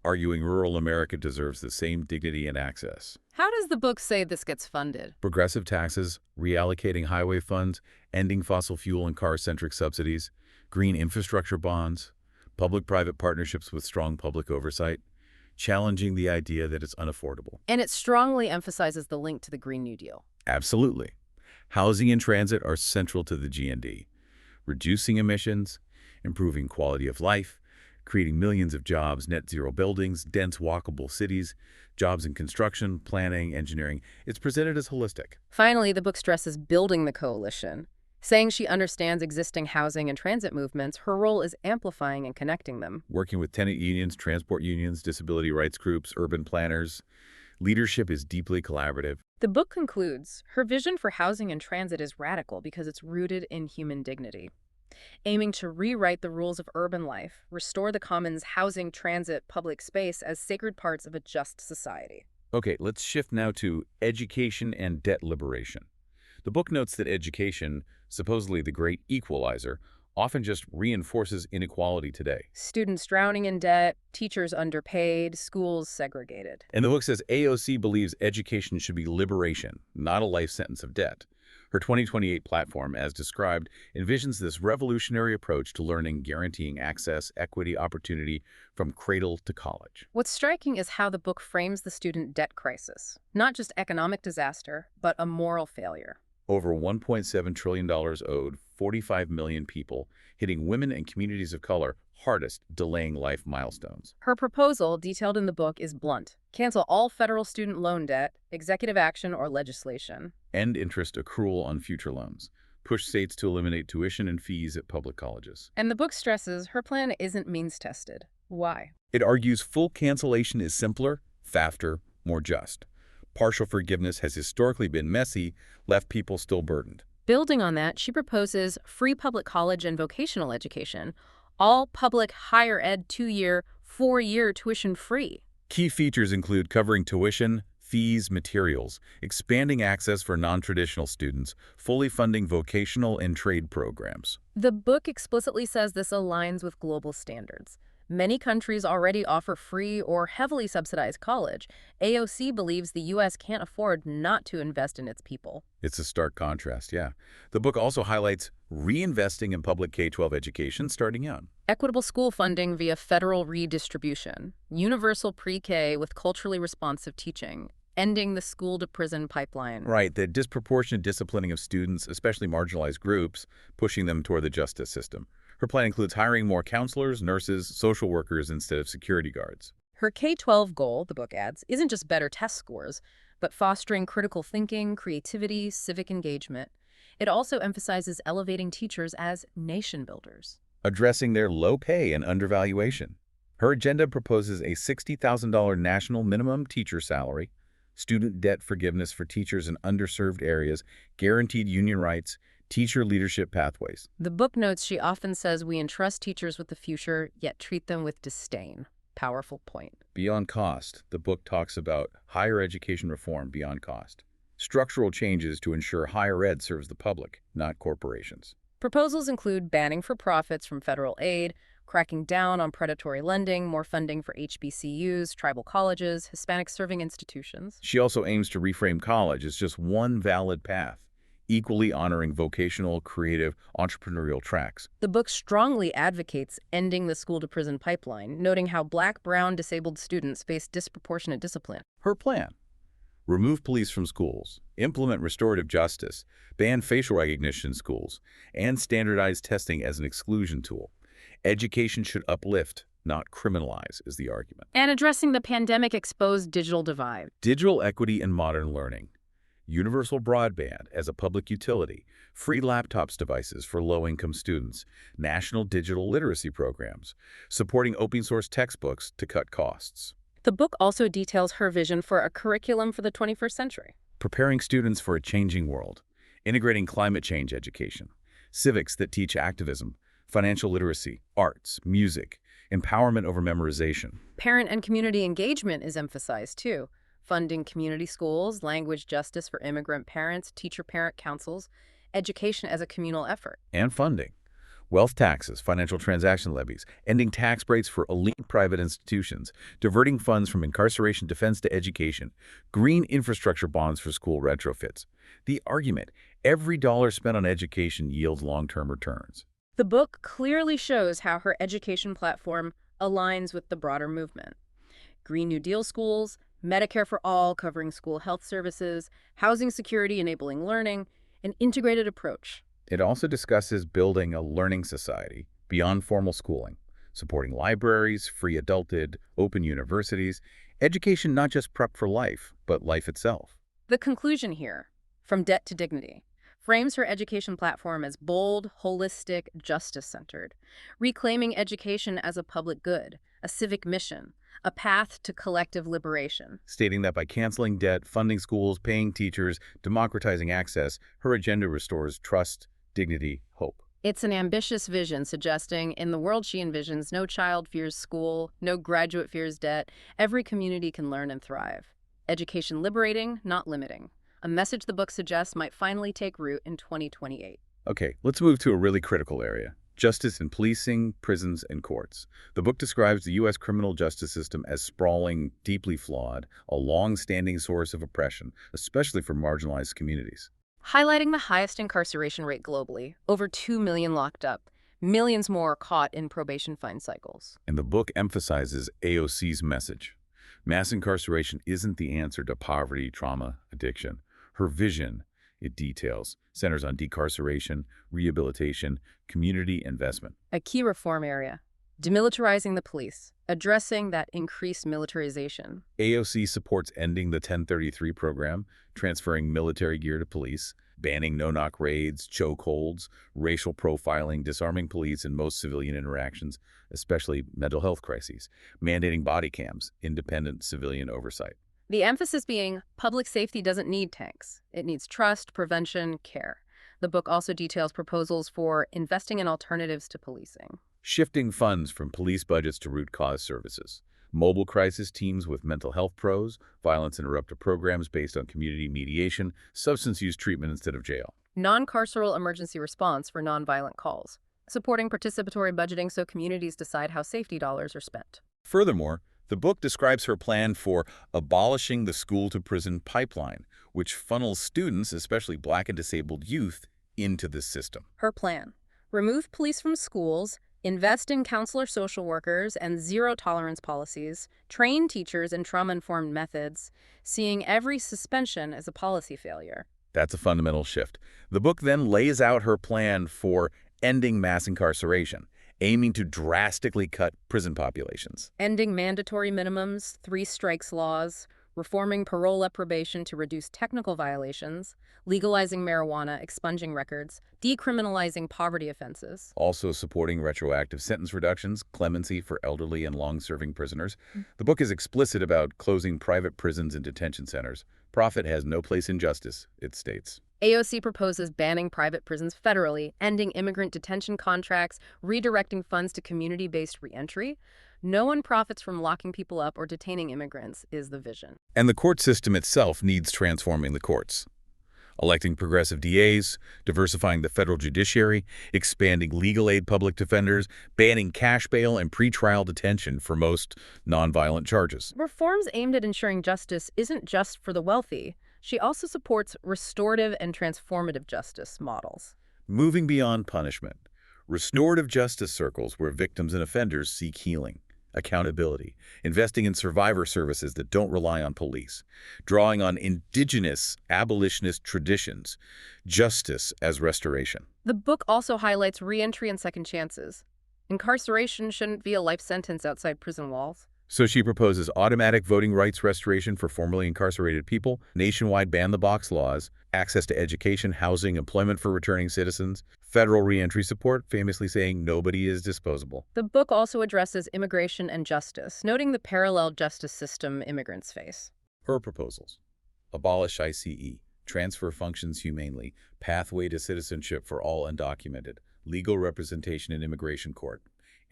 arguing rural America deserves the same dignity and access. How does the book say this gets funded? Progressive taxes, reallocating highway funds, ending fossil fuel and car-centric subsidies, green infrastructure bonds, public-private partnerships with strong public oversight, challenging the idea that it's unaffordable. And it strongly emphasizes the link to the Green New Deal. Absolutely. Housing and transit are central to the GND. Reducing emissions, improving quality of life, creating millions of jobs, net zero buildings, dense walkable cities, jobs in construction, planning, engineering. It's presented as holistic. Finally, the book stresses building the coalition. Saying she understands existing housing and transit movements, her role is amplifying and connecting them. Working with tenant unions, transport unions, disability rights groups, urban planners, leadership is deeply collaborative. The book concludes, her vision for housing and transit is radical because it's rooted in human dignity. Aiming to rewrite the rules of urban life, restore the commons, housing, transit, public space as sacred parts of a just society. Okay, let's shift now to education and debt liberation. The book notes that education, supposedly the great equalizer, often just reinforces inequality today. Students drowning in debt, teachers underpaid, schools segregated. And the book says AOC believes education should be liberation, not a life sentence of debt. Her 2028 platform, as described, envisions this revolutionary approach to learning, guaranteeing access, equity, opportunity from cradle to college. What's striking is how the book frames the student debt crisis. Not just economic disaster, but a moral failure. Over $1.7 trillion owed, 45 million people, hitting women and communities of color hardest, delaying life milestones. Her proposal, detailed in the book, is blunt. Cancel all federal student loan debt, executive action, or legislation. End interest accrual on future loans. Push states to eliminate tuition and fees at public colleges. And the book stresses her plan isn't means-tested. Why? It argues full cancellation is simpler, faster, more just. Partial forgiveness has historically been messy, left people still burdened. Building on that, she proposes free public college and vocational education, all public higher ed 2-year, 4-year tuition free. Key features include covering tuition, fees, materials, expanding access for non-traditional students, fully funding vocational and trade programs. The book explicitly says this aligns with global standards. Many countries already offer free or heavily subsidized college. AOC believes the U.S. can't afford not to invest in its people. It's a stark contrast, yeah. The book also highlights reinvesting in public K-12 education starting young. Equitable school funding via federal redistribution, universal pre-K with culturally responsive teaching, ending the school-to-prison pipeline. Right, the disproportionate disciplining of students, especially marginalized groups, pushing them toward the justice system. Her plan includes hiring more counselors, nurses, social workers instead of security guards. Her K-12 goal, the book adds, isn't just better test scores, but fostering critical thinking, creativity, civic engagement. It also emphasizes elevating teachers as nation builders. Addressing their low pay and undervaluation. Her agenda proposes a $60,000 national minimum teacher salary, student debt forgiveness for teachers in underserved areas, guaranteed union rights, teacher leadership pathways. The book notes she often says we entrust teachers with the future, yet treat them with disdain. Powerful point. Beyond cost, the book talks about higher education reform beyond cost. Structural changes to ensure higher ed serves the public, not corporations. Proposals include banning for-profits from federal aid, cracking down on predatory lending, more funding for HBCUs, tribal colleges, Hispanic-serving institutions. She also aims to reframe college as just one valid path, equally honoring vocational, creative, entrepreneurial tracks. The book strongly advocates ending the school-to-prison pipeline, noting how Black, brown, disabled students face disproportionate discipline. Her plan: remove police from schools, implement restorative justice, ban facial recognition in schools, and standardize testing as an exclusion tool. Education should uplift, not criminalize, is the argument. And addressing the pandemic-exposed digital divide. Digital equity and modern learning. Universal broadband as a public utility, free laptops devices for low-income students, national digital literacy programs, supporting open-source textbooks to cut costs. The book also details her vision for a curriculum for the 21st century. Preparing students for a changing world, integrating climate change education, civics that teach activism, financial literacy, arts, music, empowerment over memorization. Parent and community engagement is emphasized, too. Funding community schools, language justice for immigrant parents, teacher-parent councils, education as a communal effort. And funding. Wealth taxes, financial transaction levies, ending tax breaks for elite private institutions, diverting funds from incarceration defense to education, green infrastructure bonds for school retrofits. The argument: every dollar spent on education yields long-term returns. The book clearly shows how her education platform aligns with the broader movement. Green New Deal schools, Medicare for all covering school health services, housing security enabling learning, an integrated approach. It also discusses building a learning society beyond formal schooling, supporting libraries, free adulthood, open universities, education not just prep for life, but life itself. The conclusion here, from debt to dignity, frames her education platform as bold, holistic, justice-centered, reclaiming education as a public good, a civic mission, a path to collective liberation. Stating that by canceling debt, funding schools, paying teachers, democratizing access, her agenda restores trust, dignity, hope. It's an ambitious vision suggesting, in the world she envisions, no child fears school, no graduate fears debt, every community can learn and thrive. Education liberating, not limiting. A message the book suggests might finally take root in 2028. Okay, let's move to a really critical area: justice in policing, prisons, and courts. The book describes the U.S. criminal justice system as sprawling, deeply flawed, a long-standing source of oppression, especially for marginalized communities. Highlighting the highest incarceration rate globally, over 2 million locked up, millions more caught in probation fine cycles. And the book emphasizes AOC's message. Mass incarceration isn't the answer to poverty, trauma, addiction. Her vision, it details, centers on decarceration, rehabilitation, community investment. A key reform area: demilitarizing the police, addressing that increased militarization. AOC supports ending the 1033 program, transferring military gear to police, banning no-knock raids, chokeholds, racial profiling, disarming police in most civilian interactions, especially mental health crises, mandating body cams, independent civilian oversight. The emphasis being, public safety doesn't need tanks. It needs trust, prevention, care. The book also details proposals for investing in alternatives to policing. Shifting funds from police budgets to root cause services. Mobile crisis teams with mental health pros, violence interrupter programs based on community mediation, substance use treatment instead of jail. Non-carceral emergency response for nonviolent calls. supporting participatory budgeting so communities decide how safety dollars are spent. Furthermore, the book describes her plan for abolishing the school-to-prison pipeline, which funnels students, especially Black and disabled youth, into this system. Her plan: remove police from schools, invest in counselor social workers and zero-tolerance policies, train teachers in trauma-informed methods, seeing every suspension as a policy failure. That's a fundamental shift. The book then lays out her plan for ending mass incarceration, aiming to drastically cut prison populations. Ending mandatory minimums, three-strikes laws, reforming parole at probation to reduce technical violations, legalizing marijuana, expunging records, decriminalizing poverty offenses. Also supporting retroactive sentence reductions, clemency for elderly and long-serving prisoners. The book is explicit about closing private prisons and detention centers. Profit has no place in justice, it states. AOC proposes banning private prisons federally, ending immigrant detention contracts, redirecting funds to community-based reentry. No one profits from locking people up or detaining immigrants is the vision. And the court system itself needs transforming the courts. Electing progressive DAs, diversifying the federal judiciary, expanding legal aid public defenders, banning cash bail and pretrial detention for most nonviolent charges. Reforms aimed at ensuring justice isn't just for the wealthy. She also supports restorative and transformative justice models. Moving beyond punishment, restorative justice circles where victims and offenders seek healing, accountability, investing in survivor services that don't rely on police, drawing on indigenous abolitionist traditions, justice as restoration. The book also highlights reentry and second chances. Incarceration shouldn't be a life sentence outside prison walls. So she proposes automatic voting rights restoration for formerly incarcerated people, nationwide ban-the-box laws, access to education, housing, employment for returning citizens, federal reentry support, famously saying nobody is disposable. The book also addresses immigration and justice, noting the parallel justice system immigrants face. Her proposals: abolish ICE, transfer functions humanely, pathway to citizenship for all undocumented, legal representation in immigration court,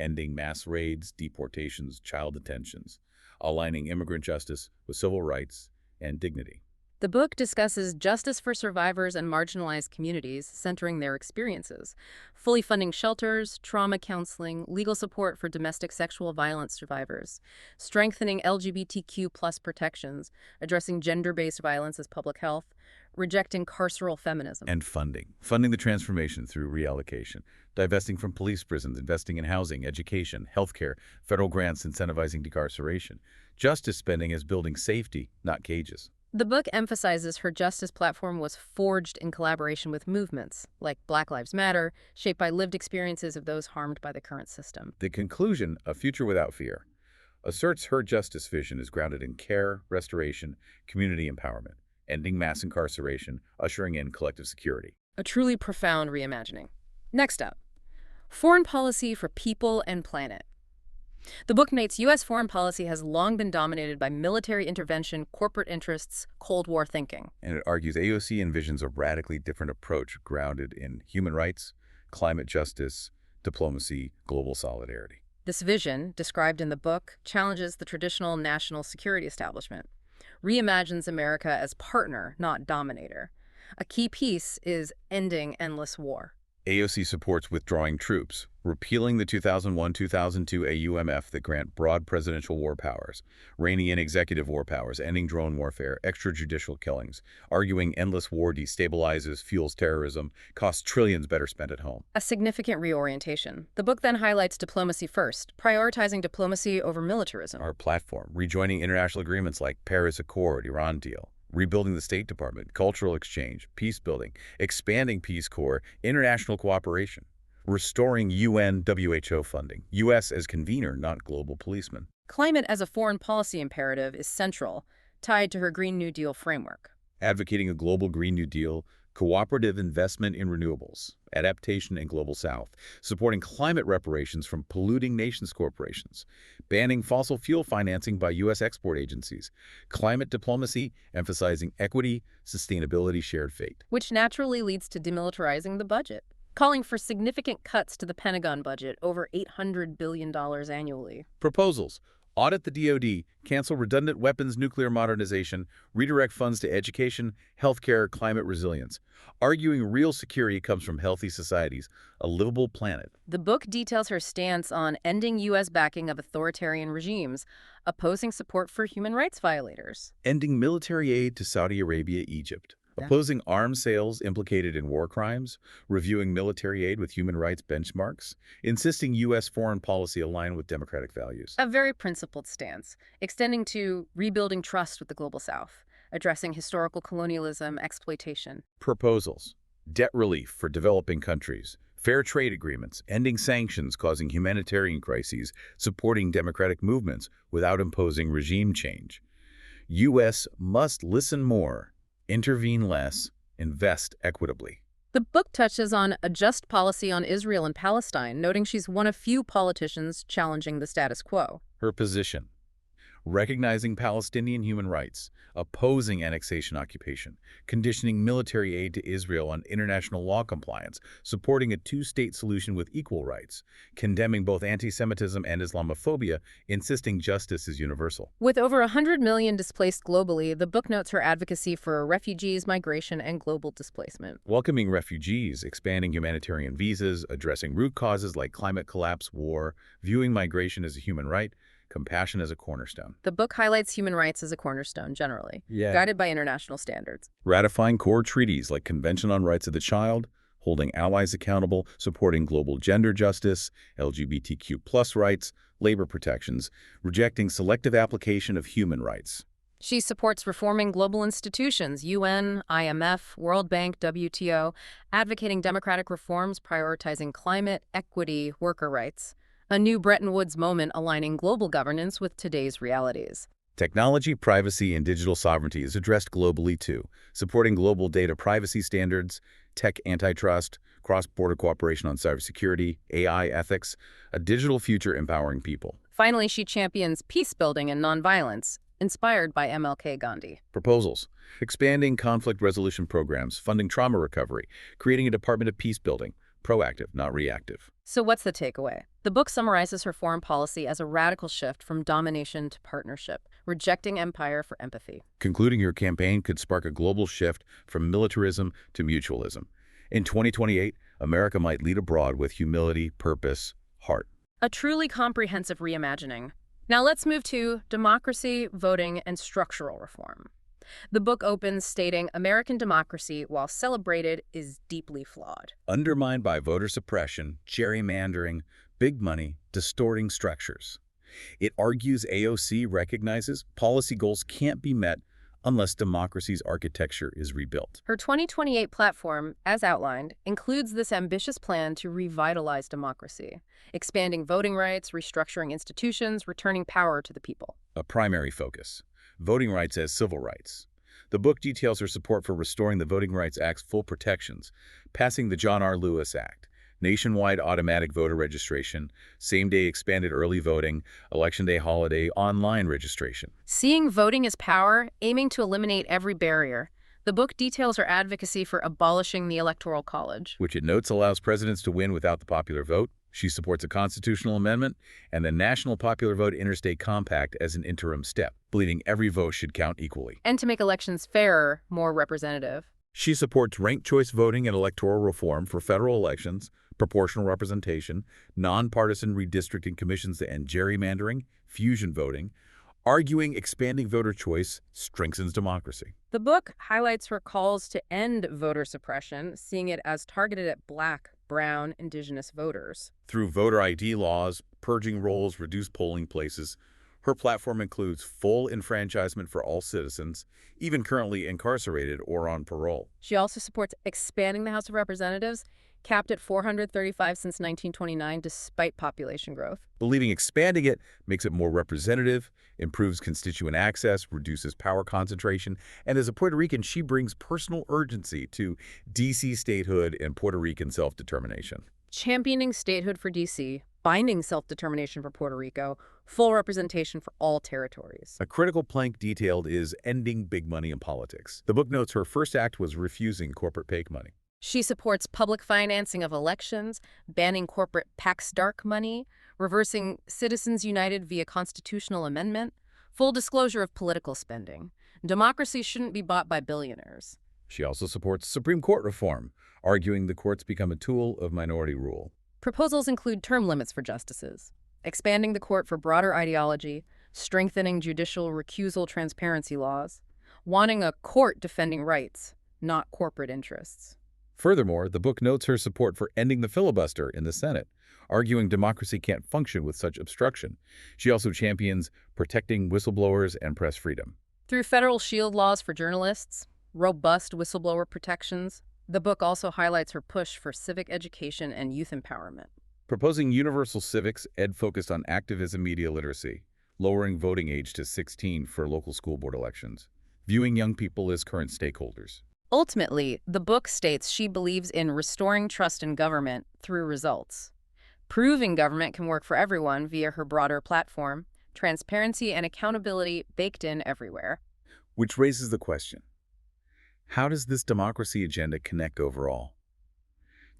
ending mass raids, deportations, child detentions, aligning immigrant justice with civil rights and dignity. The book discusses justice for survivors and marginalized communities, centering their experiences, fully funding shelters, trauma counseling, legal support for domestic sexual violence survivors, strengthening LGBTQ+ protections, addressing gender-based violence as public health, rejecting carceral feminism. And funding the transformation through reallocation, divesting from police prisons, investing in housing, education, healthcare, federal grants incentivizing decarceration, justice spending as building safety, not cages. The book emphasizes her justice platform was forged in collaboration with movements, like Black Lives Matter, shaped by lived experiences of those harmed by the current system. The conclusion, A Future Without Fear, asserts her justice vision is grounded in care, restoration, community empowerment, ending mass incarceration, ushering in collective security. A truly profound reimagining. Next up, foreign policy for people and planet. The book notes U.S. foreign policy has long been dominated by military intervention, corporate interests, Cold War thinking. And it argues AOC envisions a radically different approach grounded in human rights, climate justice, diplomacy, global solidarity. This vision, described in the book, challenges the traditional national security establishment, reimagines America as partner, not dominator. A key piece is ending endless war. AOC supports withdrawing troops, repealing the 2001-2002 AUMF that grant broad presidential war powers, reining in executive war powers, ending drone warfare, extrajudicial killings, arguing endless war destabilizes, fuels terrorism, costs trillions better spent at home. A significant reorientation. The book then highlights diplomacy first, prioritizing diplomacy over militarism. Our platform, rejoining international agreements like Paris Accord, Iran deal, rebuilding the State Department, cultural exchange, peace building, expanding Peace Corps, international cooperation, restoring UN WHO funding, U.S. as convener, not global policeman. Climate as a foreign policy imperative is central, tied to her Green New Deal framework. Advocating a global Green New Deal, cooperative investment in renewables, adaptation in Global South, supporting climate reparations from polluting nations corporations, banning fossil fuel financing by U.S. export agencies, climate diplomacy, emphasizing equity, sustainability, shared fate. Which naturally leads to demilitarizing the budget, calling for significant cuts to the Pentagon budget, over $800 billion annually. Proposals: Audit the DoD, cancel redundant weapons nuclear modernization, redirect funds to education, healthcare, climate resilience. Arguing real security comes from healthy societies, a livable planet. The book details her stance on ending U.S. backing of authoritarian regimes, opposing support for human rights violators. Ending military aid to Saudi Arabia, Egypt. Yeah. Opposing arms sales implicated in war crimes, reviewing military aid with human rights benchmarks, insisting U.S. foreign policy align with democratic values. A very principled stance, extending to rebuilding trust with the Global South, addressing historical colonialism, exploitation. Proposals. Debt relief for developing countries, fair trade agreements, ending sanctions causing humanitarian crises, supporting democratic movements without imposing regime change. U.S. must listen more, intervene less, invest equitably. The book touches on a just policy on Israel and Palestine, noting she's one of few politicians challenging the status quo. Her position: recognizing Palestinian human rights, opposing annexation occupation, conditioning military aid to Israel on international law compliance, supporting a two-state solution with equal rights, condemning both anti-Semitism and Islamophobia, insisting justice is universal. With over 100 million displaced globally, the book notes her advocacy for refugees, migration, and global displacement. Welcoming refugees, expanding humanitarian visas, addressing root causes like climate collapse, war, viewing migration as a human right, compassion as a cornerstone. The book highlights human rights as a cornerstone generally, Yeah. guided by international standards. Ratifying core treaties like Convention on Rights of the Child, holding allies accountable, supporting global gender justice, LGBTQ+ rights, labor protections, rejecting selective application of human rights. She supports reforming global institutions, UN, IMF, World Bank, WTO, advocating democratic reforms, prioritizing climate, equity, worker rights. A new Bretton Woods moment aligning global governance with today's realities. Technology, privacy, and digital sovereignty is addressed globally too, supporting global data privacy standards, tech antitrust, cross-border cooperation on cybersecurity, AI ethics, a digital future empowering people. Finally, she champions peace building and nonviolence, inspired by MLK Gandhi. Proposals: expanding conflict resolution programs, funding trauma recovery, creating a Department of Peace Building, proactive, not reactive. So what's the takeaway? The book summarizes her foreign policy as a radical shift from domination to partnership, rejecting empire for empathy. Concluding her campaign could spark a global shift from militarism to mutualism. In 2028, America might lead abroad with humility, purpose, heart. A truly comprehensive reimagining. Now let's move to democracy, voting, and structural reform. The book opens stating American democracy, while celebrated, is deeply flawed. Undermined by voter suppression, gerrymandering, big money, distorting structures. It argues AOC recognizes policy goals can't be met unless democracy's architecture is rebuilt. Her 2028 platform, as outlined, includes this ambitious plan to revitalize democracy, expanding voting rights, restructuring institutions, returning power to the people. A primary focus: voting rights as civil rights. The book details her support for restoring the Voting Rights Act's full protections, passing the John R. Lewis Act, nationwide automatic voter registration, same-day expanded early voting, election day holiday, online registration. Seeing voting as power, aiming to eliminate every barrier. The book details her advocacy for abolishing the Electoral College, Which it notes allows presidents to win without the popular vote. She supports a constitutional amendment and the National Popular Vote Interstate Compact as an interim step, believing every vote should count equally. and to make elections fairer, more representative. She supports ranked choice voting and electoral reform for federal elections, proportional representation, nonpartisan redistricting commissions to end gerrymandering, fusion voting, arguing expanding voter choice strengthens democracy. The book highlights her calls to end voter suppression, seeing it as targeted at Black, Brown, Indigenous voters. Through voter ID laws, purging rolls, reduced polling places, her platform includes full enfranchisement for all citizens, even currently incarcerated or on parole. She also supports expanding the House of Representatives, capped at 435 since 1929 despite population growth. Believing expanding it makes it more representative, improves constituent access, reduces power concentration, and as a Puerto Rican, she brings personal urgency to D.C. statehood and Puerto Rican self-determination. Championing statehood for D.C., binding self-determination for Puerto Rico, full representation for all territories. A critical plank detailed is ending big money in politics. The book notes her first act was refusing corporate PAC money. She supports public financing of elections, banning corporate PAC's dark money, reversing Citizens United via constitutional amendment, full disclosure of political spending. Democracy shouldn't be bought by billionaires. She also supports Supreme Court reform, arguing the courts become a tool of minority rule. Proposals include term limits for justices, expanding the court for broader ideology, strengthening judicial recusal transparency laws, wanting a court defending rights, not corporate interests. Furthermore, the book notes her support for ending the filibuster in the Senate, arguing democracy can't function with such obstruction. She also champions protecting whistleblowers and press freedom. Through federal shield laws for journalists, robust whistleblower protections, the book also highlights her push for civic education and youth empowerment. Proposing universal civics, Ed focused on activism media literacy, lowering voting age to 16 for local school board elections, viewing young people as current stakeholders. Ultimately, the book states she believes in restoring trust in government through results, proving government can work for everyone via her broader platform, transparency and accountability baked in everywhere. Which raises the question, how does this democracy agenda connect overall?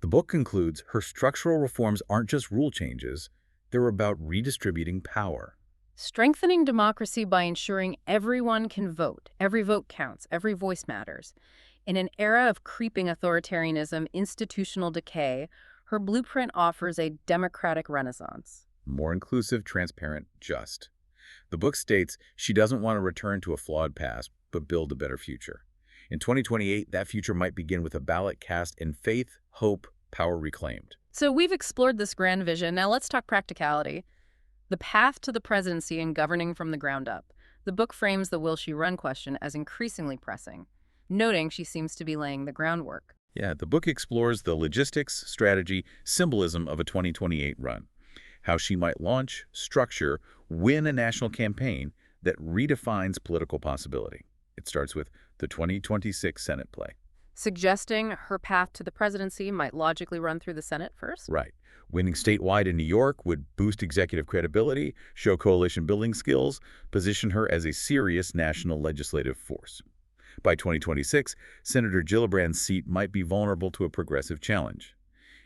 The book concludes her structural reforms aren't just rule changes, they're about redistributing power. Strengthening democracy by ensuring everyone can vote, every vote counts, every voice matters. In an era of creeping authoritarianism, institutional decay, her blueprint offers a democratic renaissance. More inclusive, transparent, just. The book states she doesn't want to return to a flawed past, but build a better future. In 2028, that future might begin with a ballot cast in faith, hope, power reclaimed. So we've explored this grand vision. Now let's talk practicality. The path to the presidency and governing from the ground up. The book frames the will she run question as increasingly pressing, noting she seems to be laying the groundwork. Yeah, the book explores the logistics, strategy, symbolism of a 2028 run. How she might launch, structure, win a national campaign that redefines political possibility. It starts with the 2026 Senate play. Suggesting her path to the presidency might logically run through the Senate first? Right. Winning statewide in New York would boost executive credibility, show coalition-building skills, position her as a serious national legislative force. By 2026, Senator Gillibrand's seat might be vulnerable to a progressive challenge.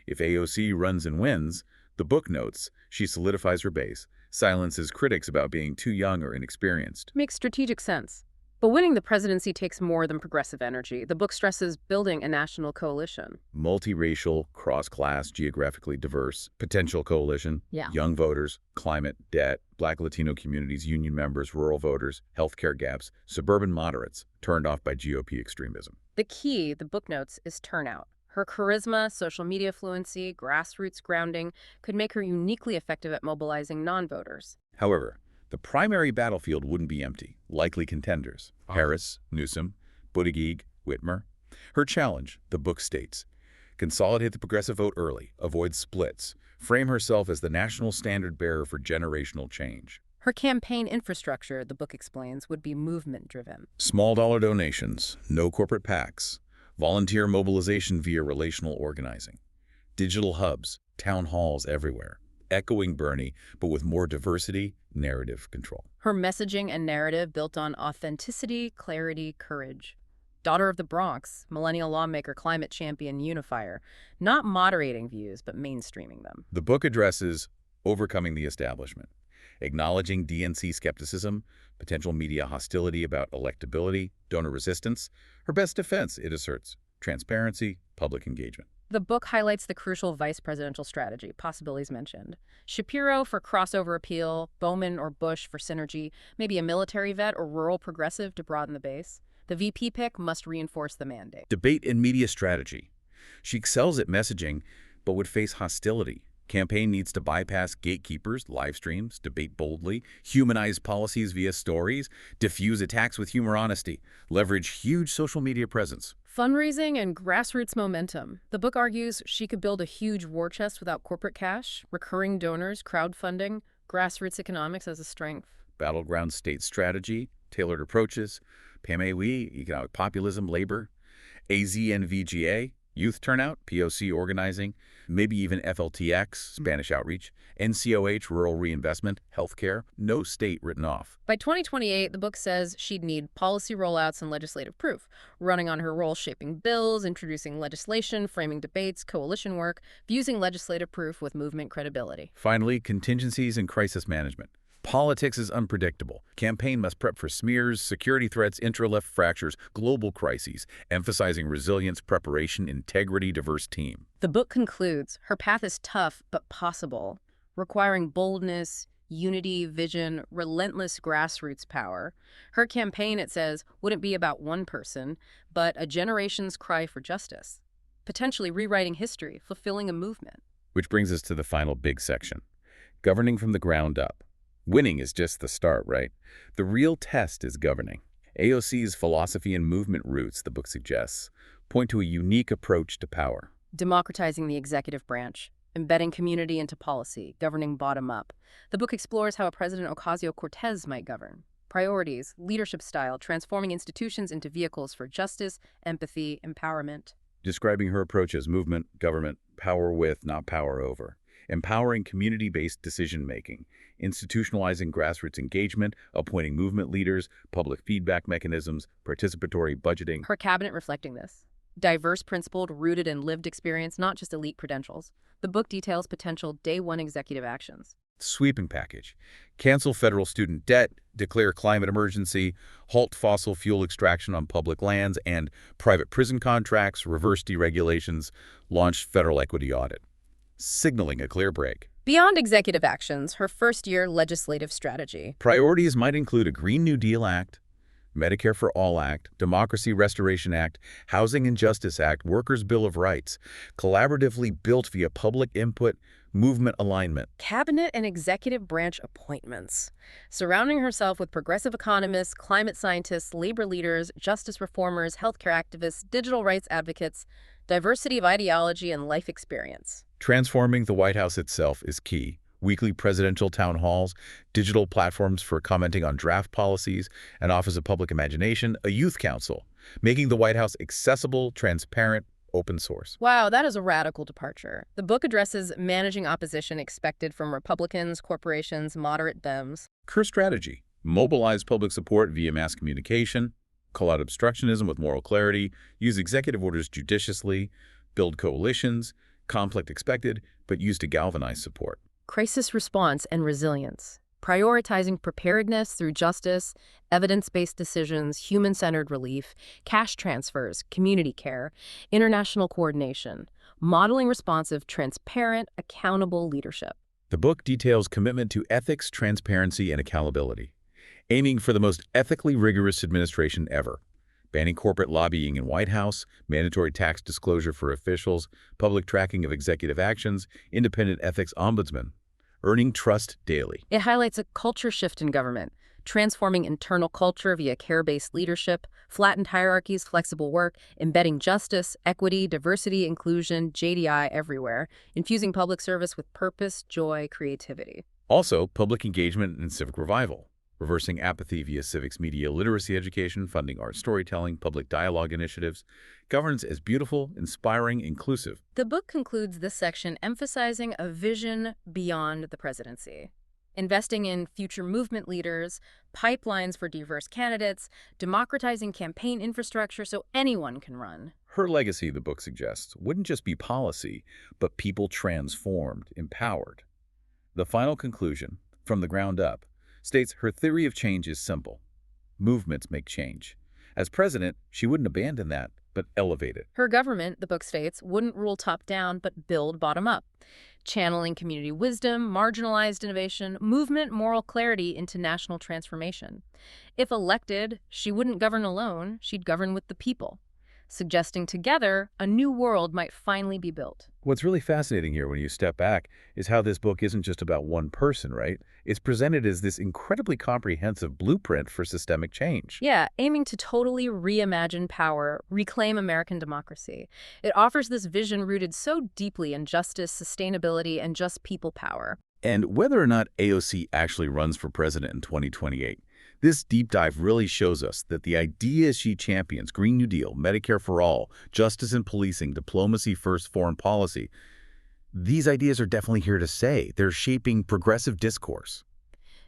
If AOC runs and wins, the book notes, she solidifies her base, silences critics about being too young or inexperienced. Makes strategic sense. But winning the presidency takes more than progressive energy. The book stresses building a national coalition. Multiracial, cross-class, geographically diverse, potential coalition, Yeah. young voters, climate, debt, Black Latino communities, union members, rural voters, healthcare gaps, suburban moderates, turned off by GOP extremism. The key, the book notes, is turnout. Her charisma, social media fluency, grassroots grounding could make her uniquely effective at mobilizing non-voters. However, the primary battlefield wouldn't be empty. Likely contenders: Harris, Newsom, Buttigieg, Whitmer. Her challenge, the book states, consolidate the progressive vote early, avoid splits, frame herself as the national standard bearer for generational change. Her campaign infrastructure, the book explains, would be movement-driven. Small dollar donations, no corporate PACs, volunteer mobilization via relational organizing, digital hubs, town halls everywhere, echoing Bernie, but with more diversity, narrative control. Her messaging and narrative built on authenticity, clarity, courage. Daughter of the Bronx, millennial lawmaker, climate champion, unifier, not moderating views, but mainstreaming them. The book addresses overcoming the establishment, acknowledging DNC skepticism, potential media hostility about electability, donor resistance. Her best defense, it asserts, transparency, public engagement. The book highlights the crucial vice presidential strategy, possibilities mentioned. Shapiro for crossover appeal, Bowman or Bush for synergy, maybe a military vet or rural progressive to broaden the base. The VP pick must reinforce the mandate. Debate and media strategy. She excels at messaging, but would face hostility. Campaign needs to bypass gatekeepers, live streams, debate boldly, humanize policies via stories, diffuse attacks with humor honesty, leverage huge social media presence. Fundraising and grassroots momentum. The book argues she could build a huge war chest without corporate cash, recurring donors, crowdfunding, grassroots economics as a strength. Battleground state strategy, tailored approaches, PAMAWE, economic populism, labor, AZNVGA, Youth turnout, POC organizing, maybe even FLTX, Spanish outreach, NCOH, rural reinvestment, healthcare, no state written off. By 2028, the book says she'd need policy rollouts and legislative proof, running on her role shaping bills, introducing legislation, framing debates, coalition work, fusing legislative proof with movement credibility. Finally, contingencies and crisis management. Politics is unpredictable. Campaign must prep for smears, security threats, intra-left fractures, global crises, emphasizing resilience, preparation, integrity, diverse team. The book concludes, her path is tough but possible, requiring boldness, unity, vision, relentless grassroots power. Her campaign, it says, wouldn't be about one person, but a generation's cry for justice, potentially rewriting history, fulfilling a movement. Which brings us to the final big section, governing from the ground up. Winning is just the start, right? The real test is governing. AOC's philosophy and movement roots, the book suggests, point to a unique approach to power. Democratizing the executive branch, embedding community into policy, governing bottom-up. The book explores how a President Ocasio-Cortez might govern. Priorities, leadership style, transforming institutions into vehicles for justice, empathy, empowerment. Describing her approach as movement, government, power with, not power over. Empowering community-based decision-making, institutionalizing grassroots engagement, appointing movement leaders, public feedback mechanisms, participatory budgeting. Her cabinet reflecting this. Diverse, principled, rooted in lived experience, not just elite credentials. The book details potential day-one executive actions. Sweeping package. Cancel federal student debt, declare climate emergency, halt fossil fuel extraction on public lands and private prison contracts, reverse deregulations, launch federal equity audit. Signaling a clear break. Beyond executive actions, her first-year legislative strategy. Priorities might include a Green New Deal Act, Medicare for All Act, Democracy Restoration Act, Housing and Justice Act, Workers' Bill of Rights, collaboratively built via public input, movement alignment. Cabinet and executive branch appointments. Surrounding herself with progressive economists, climate scientists, labor leaders, justice reformers, healthcare activists, digital rights advocates, diversity of ideology and life experience. Transforming the White House itself is key. Weekly presidential town halls, digital platforms for commenting on draft policies, an Office of Public Imagination, a youth council, making the White House accessible, transparent, open source. Wow, that is a radical departure. The book addresses managing opposition expected from Republicans, corporations, moderate Dems. Her strategy: mobilize public support via mass communication, call out obstructionism with moral clarity, use executive orders judiciously, build coalitions, conflict expected, but used to galvanize support. Crisis response and resilience. Prioritizing preparedness through justice, evidence-based decisions, human-centered relief, cash transfers, community care, international coordination, modeling responsive, transparent, accountable leadership. The book details commitment to ethics, transparency, and accountability, aiming for the most ethically rigorous administration ever. Banning corporate lobbying in White House, mandatory tax disclosure for officials, public tracking of executive actions, independent ethics ombudsman, earning trust daily. It highlights a culture shift in government, transforming internal culture via care-based leadership, flattened hierarchies, flexible work, embedding justice, equity, diversity, inclusion, JDI everywhere, infusing public service with purpose, joy, creativity. Also, public engagement and civic revival. Reversing apathy via civics media literacy education, funding art storytelling, public dialogue initiatives, governance as beautiful, inspiring, inclusive. The book concludes this section emphasizing a vision beyond the presidency. Investing in future movement leaders, pipelines for diverse candidates, democratizing campaign infrastructure so anyone can run. Her legacy, the book suggests, wouldn't just be policy, but people transformed, empowered. The final conclusion, from the ground up, states her theory of change is simple. Movements make change. As president, she wouldn't abandon that, but elevate it. Her government, the book states, wouldn't rule top-down, but build bottom-up, channeling community wisdom, marginalized innovation, movement, moral clarity into national transformation. If elected, she wouldn't govern alone, she'd govern with the people, suggesting together a new world might finally be built. What's really fascinating here when you step back is how this book isn't just about one person, right? It's presented as this incredibly comprehensive blueprint for systemic change. Yeah, aiming to totally reimagine power, reclaim American democracy. It offers this vision rooted so deeply in justice, sustainability, and just people power. And whether or not AOC actually runs for president in 2028, This deep dive really shows us that the ideas she champions, Green New Deal, Medicare for all, justice and policing, diplomacy first, foreign policy, these ideas are definitely here to stay. They're shaping progressive discourse.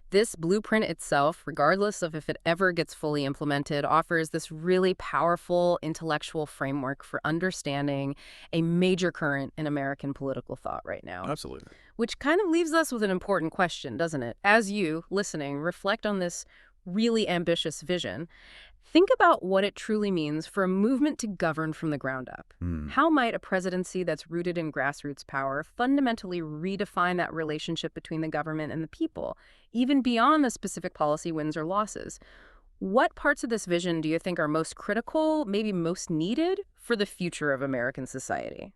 This blueprint itself, regardless of if it ever gets fully implemented, offers this really powerful intellectual framework for understanding a major current in American political thought right now. Absolutely. Which kind of leaves us with an important question, doesn't it? As you, listening, reflect on this really ambitious vision, think about what it truly means for a movement to govern from the ground up. Hmm. How might a presidency that's rooted in grassroots power fundamentally redefine that relationship between the government and the people, even beyond the specific policy wins or losses? What parts of this vision do you think are most critical, maybe most needed, for the future of American society?